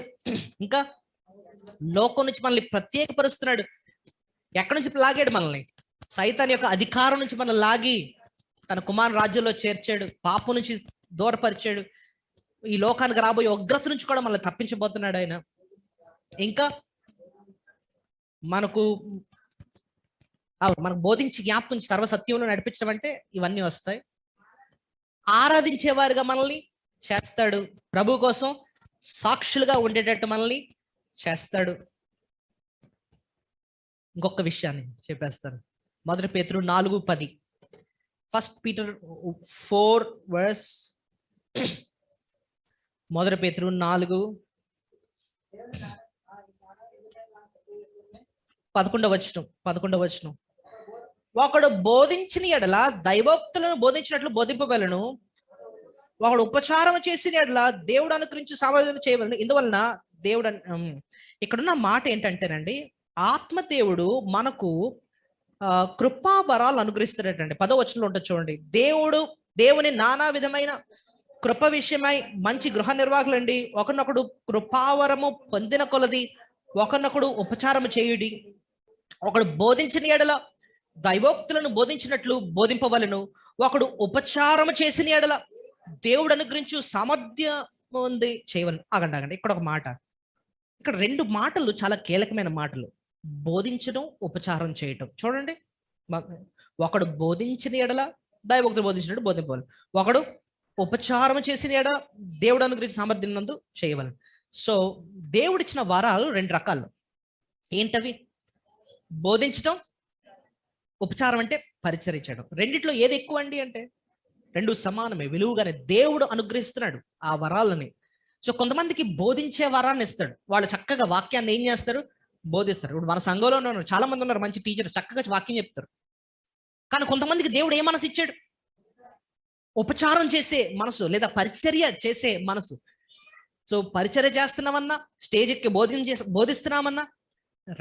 ఇంకా లోకం నుంచి మనల్ని ప్రత్యేకపరుస్తున్నాడు. ఎక్కడి నుంచి లాగాడు మనల్ని? సైతాన్ యొక్క అధికారం నుంచి మనం లాగి తన కుమారుని రాజ్యంలో చేర్చాడు, పాపం నుంచి దూరపరిచాడు, ఈ లోకానికి రాబోయే ఉగ్రత నుంచి కూడా మనల్ని తప్పించబోతున్నాడు ఆయన. ఇంకా మనకు బోధించి జ్ఞాపకం సర్వసత్యంలో నడిపించడం అంటే ఇవన్నీ వస్తాయి. ఆరాధించేవారుగా మనల్ని చేస్తాడు, ప్రభు కోసం సాక్షులుగా ఉండేటట్టు మనల్ని చేస్తాడు. ఇంకొక విషయాన్ని చెప్పేస్తాను. 1 పేతురు 4:10. 1 Peter 4:1 పేతురు 4:11. ఒకడు బోధించిన ఎడల దైవోక్తులను బోధించినట్లు బోధింపవలను, ఒకడు ఉపచారం చేసిన ఎడల దేవుడు అనుకరించి సామర్థ్యం చేయవలను. ఇందువలన దేవుడు ఇక్కడున్న మాట ఏంటంటేనండి, ఆత్మదేవుడు మనకు కృపా వరాలు అనుగ్రహిస్తాడటండి. 10వ వచనంలో ఉంటుంది చూడండి. దేవుని నానా విధమైన కృప విషయమై మంచి గృహ నిర్వాహకులండి, ఒకరినొకడు కృపావరము పొందిన కొలది ఒకరినొకడు ఉపచారము చేయుడి, ఒకడు బోధించిన ఎడల దైవోక్తులను బోధించినట్లు బోధింపవలను, ఒకడు ఉపచారము చేసిన ఎడల దేవుడు అనుగ్రహించు సామర్థ్యం ఉంది చేయవలను. ఆగండి, ఇక్కడ ఒక మాట, ఇక్కడ 2 మాటలు చాలా కీలకమైన మాటలు, బోధించడం, ఉపచారం చేయటం. చూడండి, ఒకడు బోధించిన ఎడల దైవోక్తులు బోధించినట్టు బోధింపవాలి, ఒకడు ఉపచారం చేసిన ఎడల దేవుడు అనుగ్రహించిన సామర్థ్యం నందు చేయవలను. సో దేవుడిచ్చిన వరాలు 2 రకాలు. ఏంటవి? బోధించడం, ఉపచారం అంటే పరిచరించడం. రెండిట్లో ఏది ఎక్కువ అండి అంటే 2 సమానమే, విలువగానే దేవుడు అనుగ్రహిస్తున్నాడు ఆ వరాలని. సో కొంతమందికి బోధించే వరాన్ని ఇస్తాడు, వాళ్ళు చక్కగా వాక్యాన్ని ఏం చేస్తారు? బోధిస్తారు. ఇప్పుడు మన సంఘంలో ఉన్నారు, చాలా మంది ఉన్నారు మంచి టీచర్స్, చక్కగా వాక్యం చెప్తారు. కానీ కొంతమందికి దేవుడు ఏ మనసు ఇచ్చాడు? ఉపచారం చేసే మనసు, లేదా పరిచర్య చేసే మనసు. సో పరిచర్య చేస్తున్నామన్నా, స్టేజ్ ఎక్కి బోధిస్తున్నామన్నా,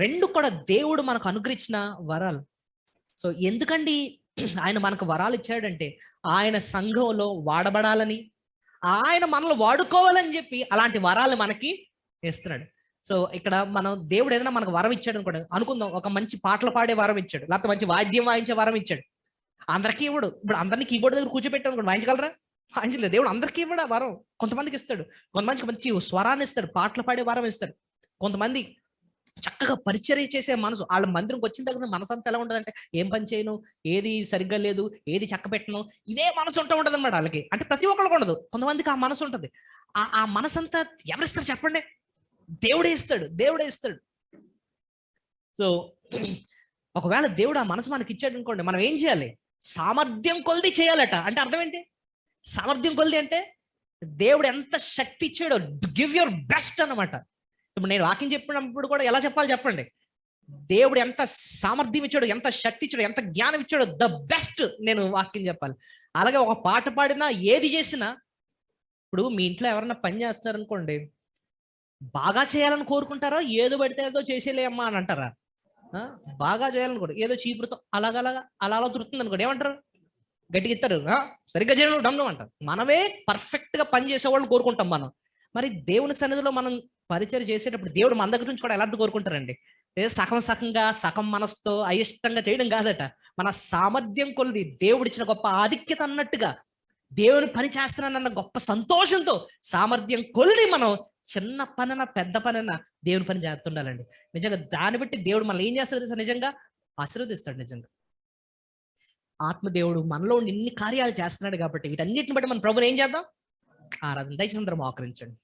2 కూడా దేవుడు మనకు అనుగ్రహించిన వరాలు. సో ఎందుకండి ఆయన మనకు వరాలు ఇచ్చాడంటే, ఆయన సంఘంలో వాడబడాలని, ఆయన మనల్ని వాడుకోవాలని చెప్పి అలాంటి వరాలు మనకి ఇస్తున్నాడు. సో ఇక్కడ మనం దేవుడు ఏదైనా మనకు వరం ఇచ్చాడు అనుకుందాం, ఒక మంచి పాటలు పాడే వరం ఇచ్చాడు, లేకపోతే మంచి వాద్యం వాయించే వరం ఇచ్చాడు. అందరికీ ఇవ్వడు. ఇప్పుడు అందరినీ కీబోర్డ్ దగ్గర కూర్చోబెట్టాను, వాయించగలరా? వాయించలేదు. దేవుడు అందరికీ ఇవ్వడు వరం, కొంతమందికి ఇస్తాడు. కొంతమందికి మంచి స్వరాన్ని ఇస్తాడు, పాటలు పాడే వరం ఇస్తాడు. కొంతమంది చక్కగా పరిచర్య చేసే మనసు, వాళ్ళ మందిరంకి వచ్చిన దగ్గర మనసు అంతా ఎలా ఉంటుందంటే, ఏం పని చేయను, ఏది సరిగ్గా లేదు, ఏది చక్క పెట్టను, ఇదే మనసు ఉంటూ ఉంటుంది అనమాట వాళ్ళకి. అంటే ప్రతి ఒక్కరికి ఉండదు, కొంతమందికి ఆ మనసు ఉంటుంది. ఆ మనసు అంతా ఎవరిస్తారు చెప్పండి? దేవుడే ఇస్తాడు. సో ఒకవేళ దేవుడు ఆ మనసు మనకి ఇచ్చాడు అనుకోండి, మనం ఏం చేయాలి? సామర్థ్యం కొలిది చేయాలట. అంటే అర్థం ఏంటి? సామర్థ్యం కొలిది అంటే దేవుడు ఎంత శక్తి ఇచ్చాడో, గివ్ యువర్ బెస్ట్ అన్నమాట. ఇప్పుడు నేను వాక్యం చెప్పినప్పుడు కూడా ఎలా చెప్పాలి చెప్పండి? దేవుడు ఎంత సామర్థ్యం ఇచ్చాడు, ఎంత శక్తి ఇచ్చాడు, ఎంత జ్ఞానం ఇచ్చాడో, ద బెస్ట్ నేను వాక్యం చెప్పాలి. అలాగే ఒక పాట పాడినా, ఏది చేసినా, ఇప్పుడు మీ ఇంట్లో ఎవరన్నా పని చేస్తున్నారు అనుకోండి, బాగా చేయాలని కోరుకుంటారా, ఏదో పడితే ఏదో చేసేలే అమ్మా అని అంటారా? బాగా చేయాలనుకోండి, ఏదో చీపురుతో అలా దొరుకుతుంది అనుకోండి, ఏమంటారు? గట్టిగా ఇస్తారు, సరిగ్గా చేయడం డమ్ను అంటారు. మనమే పర్ఫెక్ట్ గా పని చేసేవాళ్ళని కోరుకుంటాం మనం. మరి దేవుని సన్నిధిలో మనం పరిచయం చేసేటప్పుడు దేవుడు మన దగ్గర నుంచి కూడా ఎలాంటి కోరుకుంటారండి? సగంగా సగం మనసుతో అయిష్టంగా చేయడం కాదట, మన సామర్థ్యం కొలిది దేవుడిచ్చిన గొప్ప ఆధిక్యత అన్నట్టుగా దేవుని పని చేస్తున్నానన్న గొప్ప సంతోషంతో సామర్థ్యం కొలిది మనం చిన్న పనైనా పెద్ద పనైనా దేవుని పని చేస్తుండాలండి. నిజంగా దాన్ని బట్టి దేవుడు మనల్ని ఏం చేస్తాడు? నిజంగా ఆశీర్వదిస్తాడు. నిజంగా ఆత్మదేవుడు మనలో ఇన్ని కార్యాలు చేస్తున్నాడు కాబట్టి వీటన్నిటిని బట్టి మన ప్రభుని ఏం చేద్దాం? ఆరాధన. దయచేసి అందరం ఆకరించండి.